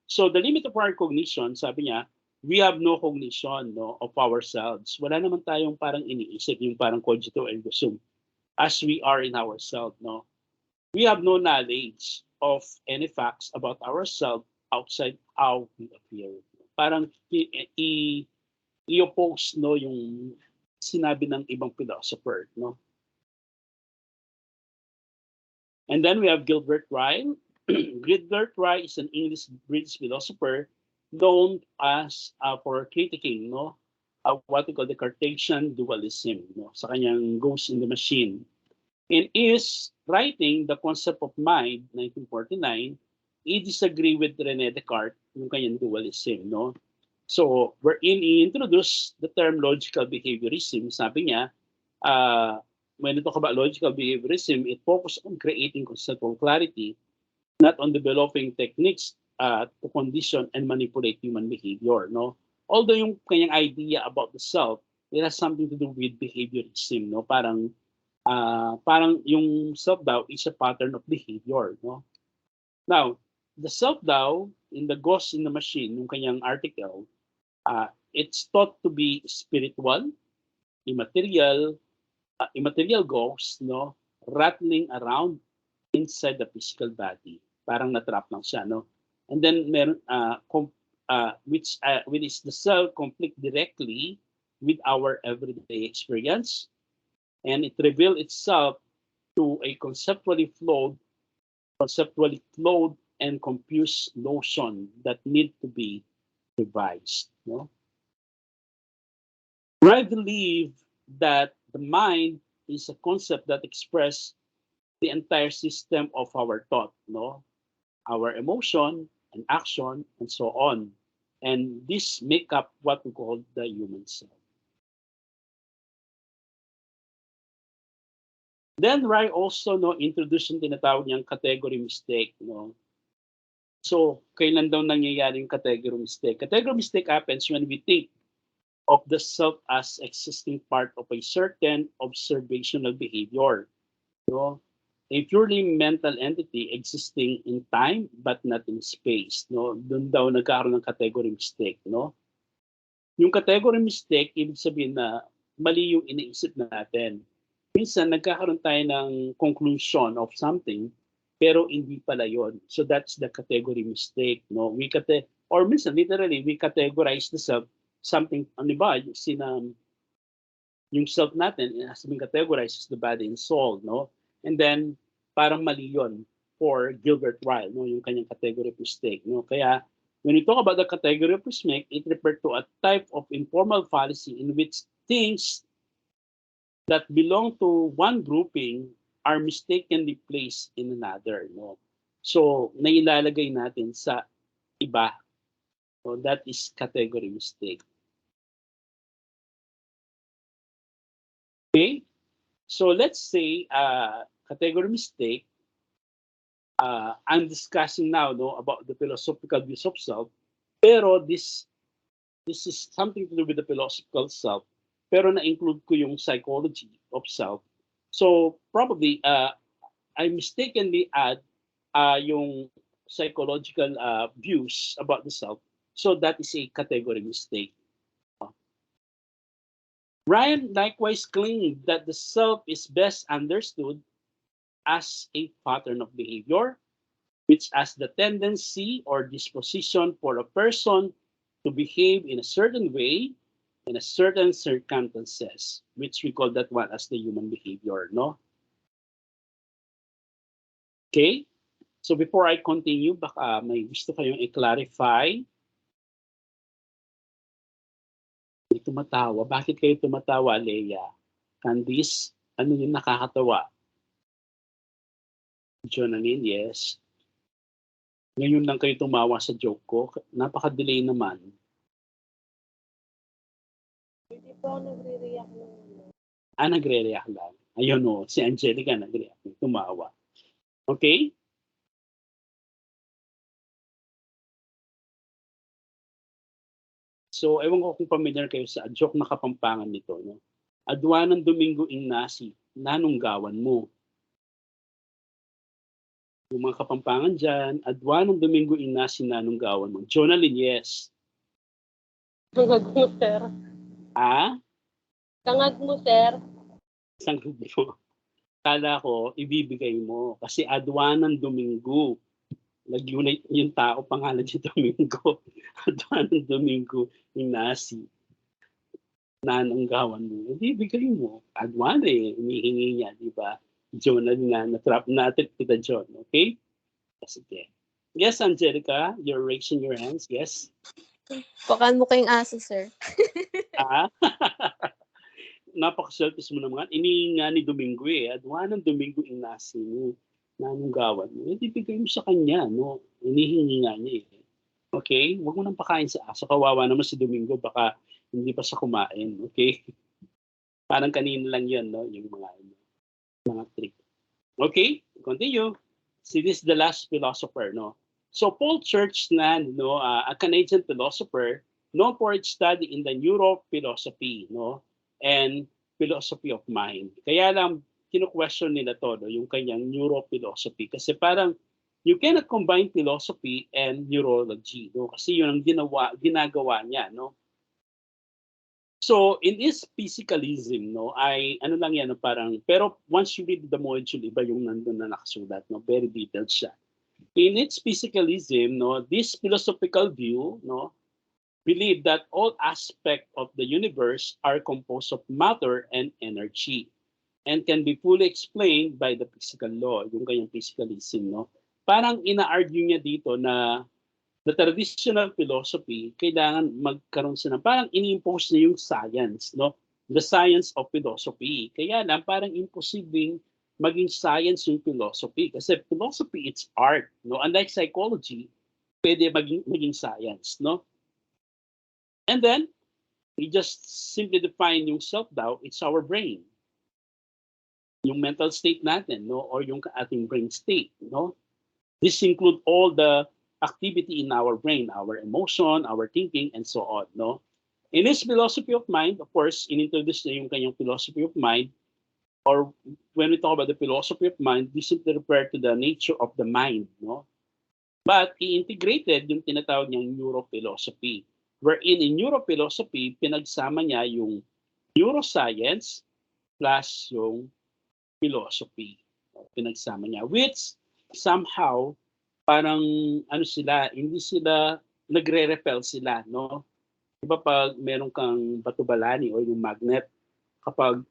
So the limit of our cognition, sabi niya, we have no cognition, no, of ourselves. Wala naman tayong parang iniisip, yung parang cogito ergo sum, as we are in ourselves, no. We have no knowledge of any facts about ourselves outside how we appear. Parang i-oppose, no, yung sinabi ng ibang philosopher, no. And then we have Gilbert Ryle. Gilbert Ryle is an English-British philosopher known as for critiquing, no, what we call the Cartesian dualism, no, sa kanyang Ghost in the Machine. In his writing, The Concept of Mind, 1949, he disagreed with René Descartes, yung kanyang dualism, no. So, wherein he introduced the term logical behaviorism, sabi niya, when we talk about logical behaviorism, it focuses on creating conceptual clarity, not on developing techniques to condition and manipulate human behavior. No, although yung kanyang idea about the self, it has something to do with behaviorism. No, parang yung self daw is a pattern of behavior. No, now the self daw in the Ghost in the Machine, yung kanyang article, it's thought to be spiritual, immaterial ghost, no, rattling around inside the physical body. Parang natrap lang siya, no. And then meron which is the self conflict directly with our everyday experience, and it reveals itself to a conceptually flawed and confused notion that need to be revised, no. I believe that the mind is a concept that expresses the entire system of our thought, no, our emotion and action and so on, and this make up what we call the human self. Then Rai also, no, introduced yung tinatawag niyang category mistake, no. So kailan daw nangyayari yung category mistake? Category mistake happens when we think of the self as existing part of a certain observational behavior, no, a purely mental entity existing in time but not in space, no. Doon daw nagkaroon ng category mistake, no. Yung category mistake, ibig sabihin na mali yung iniisip natin. Minsan nagkakaroon tayo ng conclusion of something pero hindi pala yon. So that's the category mistake, no. Or minsan literally we categorize the self something, ano ba, yung self natin has been categorized as the body and soul, no. And then parang mali yun for Gilbert Ryle, no, yung kanyang category of mistake, no. Kaya when we talk about the category of mistake, it refers to a type of informal fallacy in which things that belong to one grouping are mistakenly placed in another, no. So nailalagay natin sa iba So that is category mistake. Okay? So let's say category mistake, I'm discussing now no, about the philosophical views of self, pero this is something to do with the philosophical self, pero na-include ko yung psychology of self. So probably I mistakenly add yung psychological views about the self. So that is a category mistake. Ryan likewise claimed that the self is best understood as a pattern of behavior, which as the tendency or disposition for a person to behave in a certain way in a certain circumstances, which we call that one as the human behavior, no? Okay? So before I continue, baka may gusto kayong i-clarify. May tumatawa. Bakit kayo tumatawa, Leia? Candice, ano yung nakakatawa? Jonalyn, yes. Ngayon lang kayo tumawa sa joke ko. Napaka-delay naman. Hindi po ako nagre-react ng Nagre-react lang. Ayun o, si Angelica nagre-react. Tumawa. Okay? So, ewan ko kung familiar kayo sa joke na kapampangan nito. No? Adwa ng Domingo Ignasi, nanunggawan mo. Yung mga kapampangan dyan, adwa ng Domingo Ignasi, nanunggawan mo. Jonalyn, yes. Tangag mo, sir. Tangag mo, sir. Isang mo. Kala ko, ibibigay mo. Kasi adwa ng Domingo. Nag-unite yung tao, pangalan si Domingo. Adwa ng Domingo Ignasi. Nanunggawan mo. Ibibigay mo. Adwa na eh. Humihingi niya, di ba? Jonalyn na, natrap natin kita, John. Okay? Sige. Yes, Angelica, you're raising your hands. Yes. Pakan mo kayong aso, sir. Napaka-selfish mo naman. Inihinga ni Domingo eh. Adwa ng Domingo Ignasi mo. Nanunggawan mo. Hindi bigay mo sa kanya. No? Inihingi nga niya eh. Okay? Huwag mo nang pakain sa aso. Kawawa naman si Domingo. Baka hindi pa siya kumain. Okay? Parang kanina lang yun, no? Yung mga trick. Okay? Continue. See, this is the last philosopher, no? So Paul Churchland, no, a Canadian philosopher, known for its study in the neurophilosophy, no, and philosophy of mind. Kaya lang kino-question nila to, no, yung kanyang neurophilosophy kasi parang you cannot combine philosophy and neurology, no, kasi yun ang ginagawa niya, no. So in this physicalism, no, ay ano lang yan, no, parang pero once you read the module, iba yung nandun na nakasulat, no, very detailed siya. In its physicalism, no, this philosophical view, no, believe that all aspects of the universe are composed of matter and energy and can be fully explained by the physical law, yung kanyang physicalism, no. Parang ina-argue niya dito na the traditional philosophy, kailangan magkaroon sila, parang ini-impose niya yung science, no? The science of philosophy. Kaya lang, parang imposibleng maging science yung philosophy. Kasi philosophy, it's art, no? Unlike psychology, pwede maging science, no? And then, we just simply define yung self-doubt, it's our brain. Yung mental state natin, no? Or yung ating brain state, no? This include all the activity in our brain, our emotion, our thinking, and so on, no? In his philosophy of mind, of course, inintroduce niya yung kanyang philosophy of mind, or when we talk about the philosophy of mind, we simply refer to the nature of the mind, no? But he integrated yung tinatawag niyang neurophilosophy, wherein in neurophilosophy, pinagsama niya yung neuroscience plus yung philosophy. Pinagsama niya, which somehow parang ano sila, hindi sila nagre-repel sila, no? Diba pag meron kang batubalani o yung magnet, kapag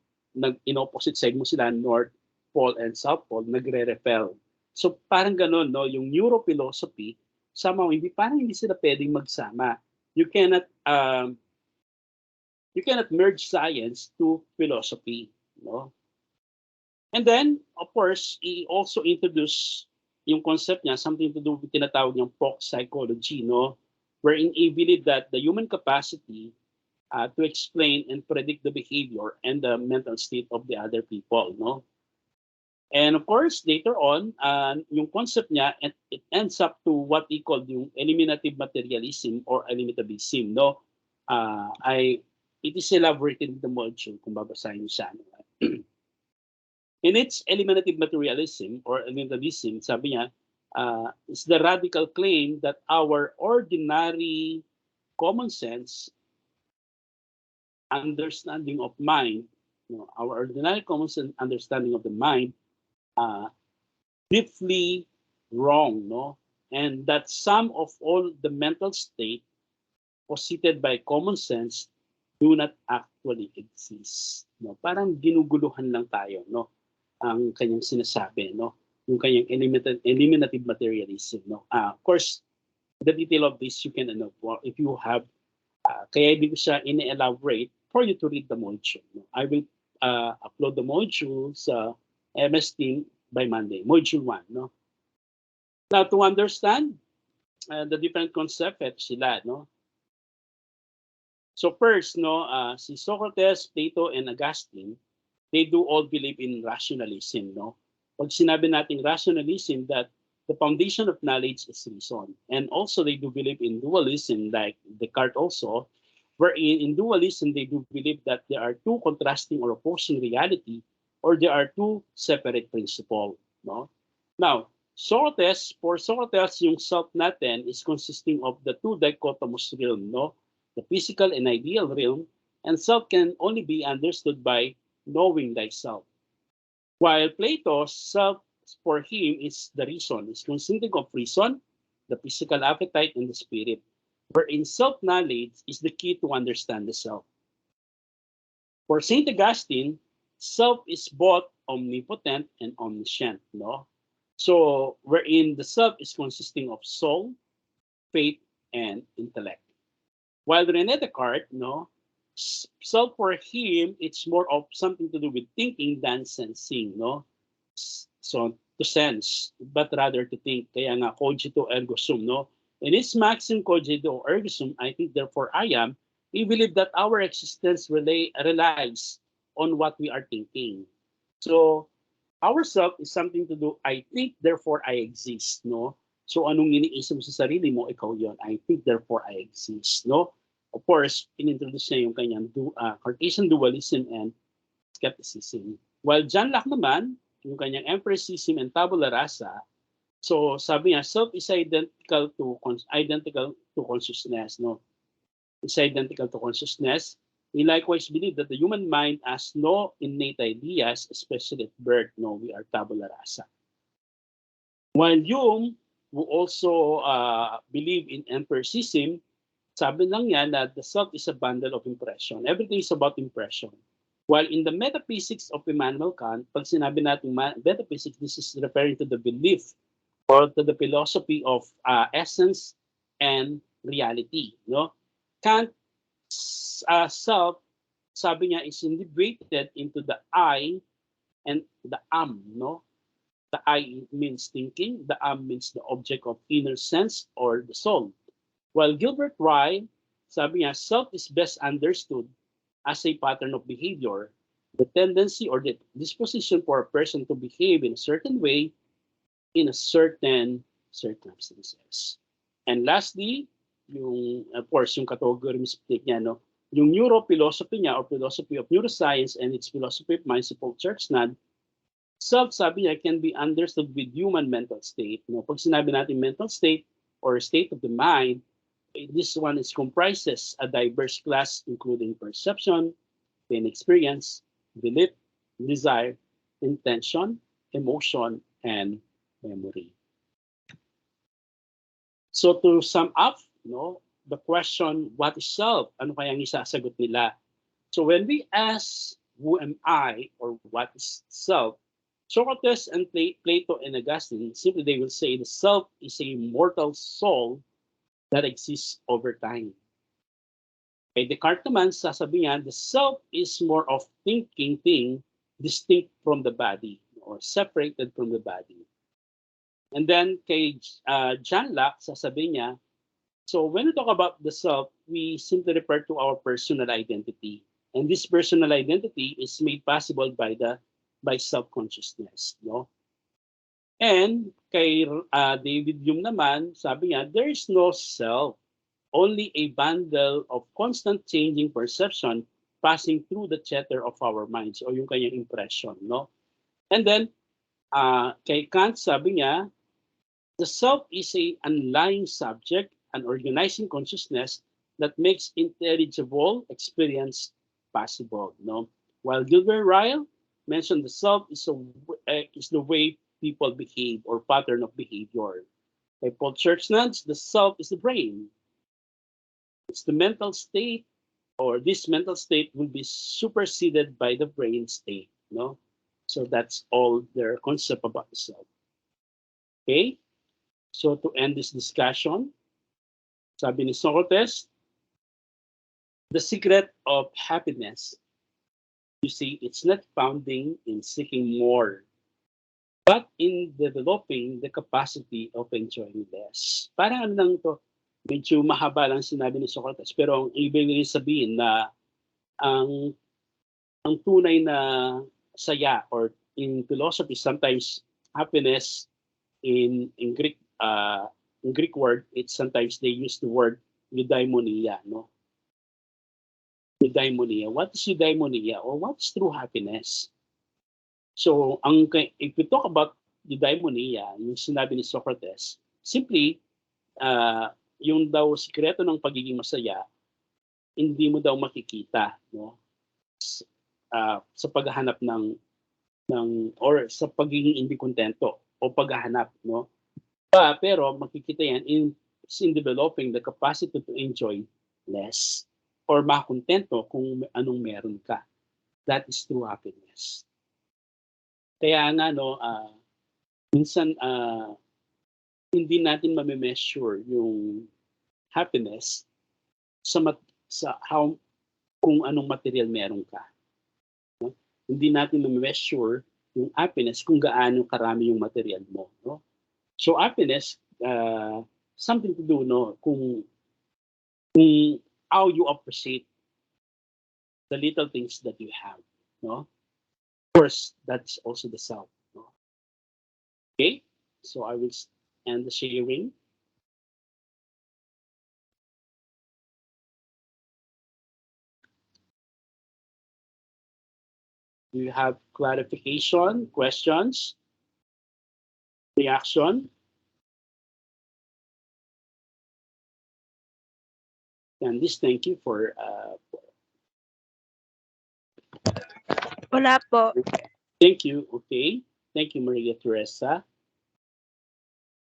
in-opposite side mo sila, North Pole and South Pole, nagre-repel. So parang ganun, no? Yung neurophilosophy, somehow parang hindi sila pwedeng magsama. You cannot merge science to philosophy, no? And then, of course, he also introduced yung concept niya, something to do with tinatawag niyang folk psychology, no? wherein he believed that the human capacity to explain and predict the behavior and the mental state of the other people, no? And of course, later on, yung concept niya, it ends up to what he called yung eliminative materialism or eliminativism, no? It is elaborated in the module, kung babasahin niyo siya. In its eliminative materialism or eliminativism, sabi niya, is the radical claim that our ordinary common sense understanding of mind, our ordinary common sense understanding of the mind, deeply wrong, no? And that some of all the mental state posited by common sense do not actually exist. No? Parang ginuguluhan lang tayo, no? Ang kanyang sinasabi, no? Yung kanyang eliminative materialism, no? Of course, the detail of this you can know if you have kaya hindi ko siya in-elaborate for you to read the module. No? I will upload the module sa MS Team by Monday, module 1, no? Now, to understand the different concepts sila, no? So first, no, si Socrates, Plato, and Augustine, they do all believe in rationalism, no? Pag sinabi natin rationalism, that the foundation of knowledge is reason. And also they do believe in dualism, like Descartes also, wherein in dualism they do believe that there are two contrasting or opposing reality, or there are two separate principles, no? Now, for Socrates, yung self natin is consisting of the two dichotomous realm, no? The physical and ideal realm, and self can only be understood by knowing thyself. While Plato's self for him is the reason, is consisting of reason, the physical appetite, and the spirit, wherein self-knowledge is the key to understand the self. For Saint Augustine, self is both omnipotent and omniscient, no? So, wherein the self is consisting of soul, faith, and intellect. While René Descartes, no, self for him, it's more of something to do with thinking than sensing, no? So, to sense, but rather to think. Kaya nga, cogito ergo sum, no? In its maxim cogito ergo sum, I think, therefore I am, we believe that our existence relies on what we are thinking. So, our self is something to do, I think, therefore I exist, no? So, anong iniisip mo sa sarili mo, ikaw yon. I think, therefore I exist, no? Of course, inintroduce niya yung kanyang Cartesian dualism and skepticism. While John Locke naman, yung kanyang empiricism and tabula rasa, so sabi niya, self is identical to consciousness, no? It's identical to consciousness. We likewise believe that the human mind has no innate ideas, especially at birth, no? We are tabula rasa. While Jung, who also believe in empiricism, sabi lang niya that the self is a bundle of impression. Everything is about impression. While in the metaphysics of Immanuel Kant, pag sinabi natin metaphysics, this is referring to the belief or to the philosophy of essence and reality. No? Kant's self, sabi niya, is integrated into the I and the am. No? The I means thinking, the am means the object of inner sense or the soul. While Gilbert Ryle, sabi niya, self is best understood as a pattern of behavior, the tendency or the disposition for a person to behave in a certain way in a certain circumstances. And lastly, of course, yung category niya, no? Yung neurophilosophy niya or philosophy of neuroscience and its philosophy of mind, si Paul Churchnad, self, sabi niya, can be understood with human mental state. No? Pag sinabi natin mental state or state of the mind, this one is comprises a diverse class including perception, pain experience, belief, desire, intention, emotion, and memory. So to sum up, no, the question, what is self? Ano kayang isasagot nila? So when we ask, who am I, or what is self, Socrates and Plato and Augustine, simply they will say the self is a mortal soul that exists over time. Kay Descartes naman, sasabi niya, the self is more of thinking thing distinct from the body or separated from the body. And then kay John Locke, sasabi niya, So when we talk about the self, we simply refer to our personal identity. And this personal identity is made possible by self-consciousness, no? And kay David Hume naman, sabi niya, there is no self, only a bundle of constant changing perception passing through the chatter of our minds o yung kanyang impression, no? And then, kay Kant, sabi niya, the self is a underlying subject, an organizing consciousness that makes intelligible experience possible, no? While Gilbert Ryle mentioned the self is the way people behave or pattern of behavior. By Paul Churchnans, the self is the brain. It's the mental state, or this mental state will be superseded by the brain state, no? So that's all their concept about the self. Okay? So to end this discussion, sabi ni Socrates, the secret of happiness, you see, it's not founding in seeking more, but in developing the capacity of enjoying less. Parang ano lang to, medyo mahaba lang sinabi ni Socrates, pero ang ibig sabihin na ang ang tunay na saya, or in philosophy sometimes happiness, in Greek word, it's sometimes they use the word eudaimonia, no? Eudaimonia. What is eudaimonia, or what's true happiness? So, if we talk about eudaimonia, yung sinabi ni Socrates, simply, yung daw sikreto ng pagiging masaya, hindi mo daw makikita, no? Sa paghahanap or sa pagiging hindi kontento o paghahanap, no? Pero makikita yan in developing the capacity to enjoy less or makontento kung anong meron ka. That is true happiness. Kaya nga, no, minsan hindi natin ma-measure yung happiness sa kung anong material meron ka. No? Hindi natin ma-measure yung happiness kung gaano karami yung material mo, no? So happiness, something to do, no, kung how you appreciate the little things that you have, no? Of course, that's also the self, no? Okay, so I will end the sharing. Do you have clarification, questions, reaction? And this, thank you for Wala po. thank you. Okay, thank you, Maria Teresa.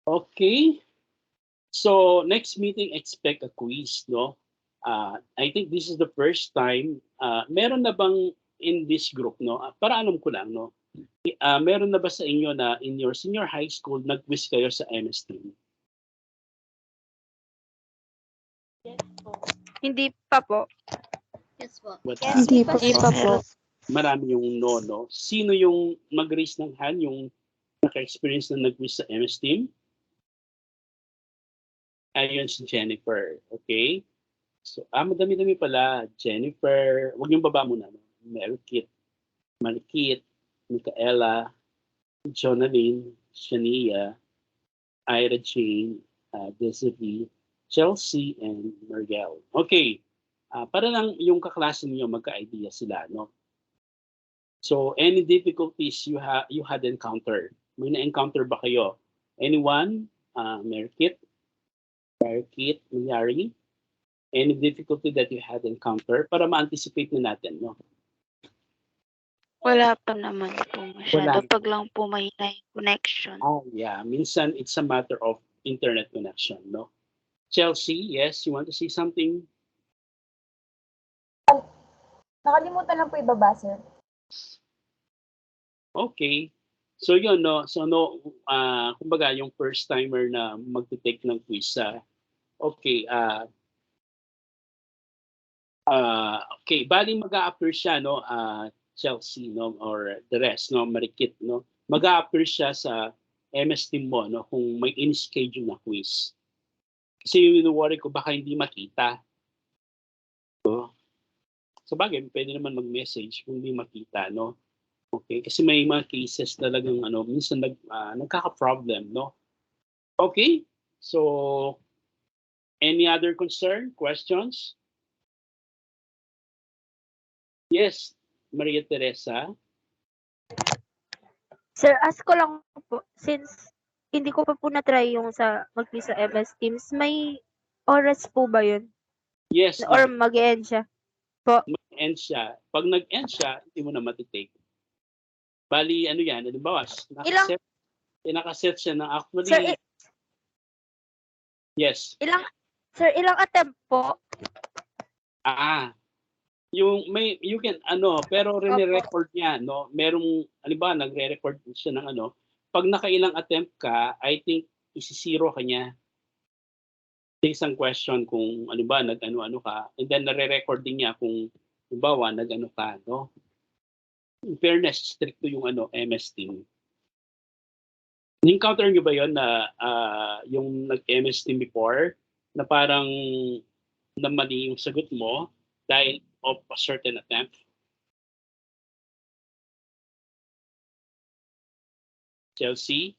Okay, so next meeting, expect a quiz, no? I think this is the first time. Meron na bang in this group, no? Para alam ko lang, no? Meron na ba sa inyo na in your senior high school nag-quiz kayo sa MS Team? Yes po. Hindi pa po. Yes po. What Yes, Hindi po. pa po. Marami yung no? Sino yung mag-raise ng hand, yung naka-experience na nag-quiz sa MS Team? Ayun si Jennifer. Okay. So, madami-dami pala. Jennifer, wag yung baba muna. No? Marikit, Micaela, Jonalyn, Shania, Ira Jane, Desiree, Chelsea, and Margel. Okay. Para lang yung kaklase niyo magka-idea sila, no? So, any difficulties you had encountered? May na-encounter ba kayo? Anyone? Marikit, Mayari? Any difficulty that you had encountered? Para ma-anticipate na natin, no? Wala pa naman po masyado. Wala. Pag lang po mahina yung connection. Yeah. Minsan, it's a matter of internet connection, no? Chelsea, yes, you want to say something? Nakalimutan lang po ibaba, sir. Okay. So yun, no? So no, kumbaga yung first timer na magte-take ng quiz, okay, okay, bali mag-a-appear siya, no, Chelsea, no, or the rest, no, Marikit, no, mag-a-appear siya sa MS Team mo, no, kung may in-schedule na quiz. Kasi yung worry ko, baka hindi makita. So, sa bagay, pwede naman mag-message kung hindi makita, no? Okay, kasi may mga cases talagang minsan nagkaka-problem, no? Okay, so any other concern, questions? Yes, Maria Teresa. Sir, ask ko lang po, since hindi ko pa po na-try yung sa MS Teams, may oras po ba yun? Yes, Or mag-end siya? mag-end siya. Pag nag-end siya, hindi mo na matitake. Bali, ano yan, halimbawa, nakaset siya ng actually, Sir, yes. ilang attempt po? You can pero rene-record niya, no? Merong halimbawa nagre-record siya ng pag nakailang attempt ka, I think isi-zero ka niya. Isang question kung nag-ano ka, and then nare-record din niya kung halimbawa nag-ano ka, no? In fairness, stricto yung MS Team. Ni-encounter niyo ba yon na yung nag-MS Team before na parang na mali yung sagot mo dahil of a certain attempt? Chelsea?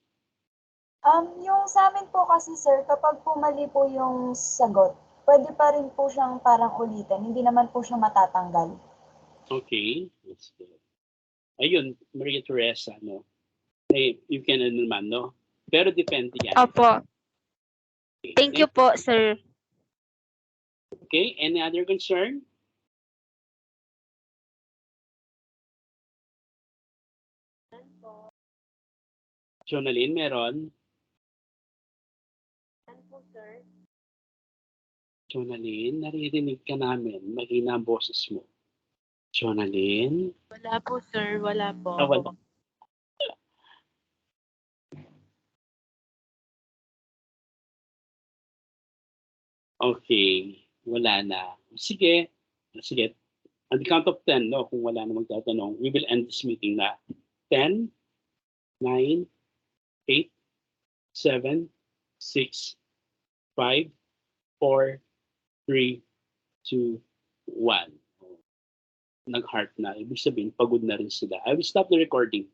Yung sa amin po kasi sir, kapag po mali po yung sagot, pwede pa rin po siyang parang ulitin. Hindi naman po siya matatanggal. Okay. That's good. Ayun, Maria Teresa, no? You can naman, no? Pero depende yan. Opo. Okay. Thank you po, sir. Okay, any other concern? Jonalyn, meron? Jonalyn, naririnig ka namin. Mahina ang boses mo. Jonalyn? Wala po, sir. Wala po. Wala. Okay, wala na. Sige. On the count of 10, no, kung wala na magtatanong, we will end this meeting na. 10, 9, 8, 7, 6, 5, 4, 3, 2, 1. Nag-heart na. Ibig sabihin, pagod na rin sila. I will stop the recording.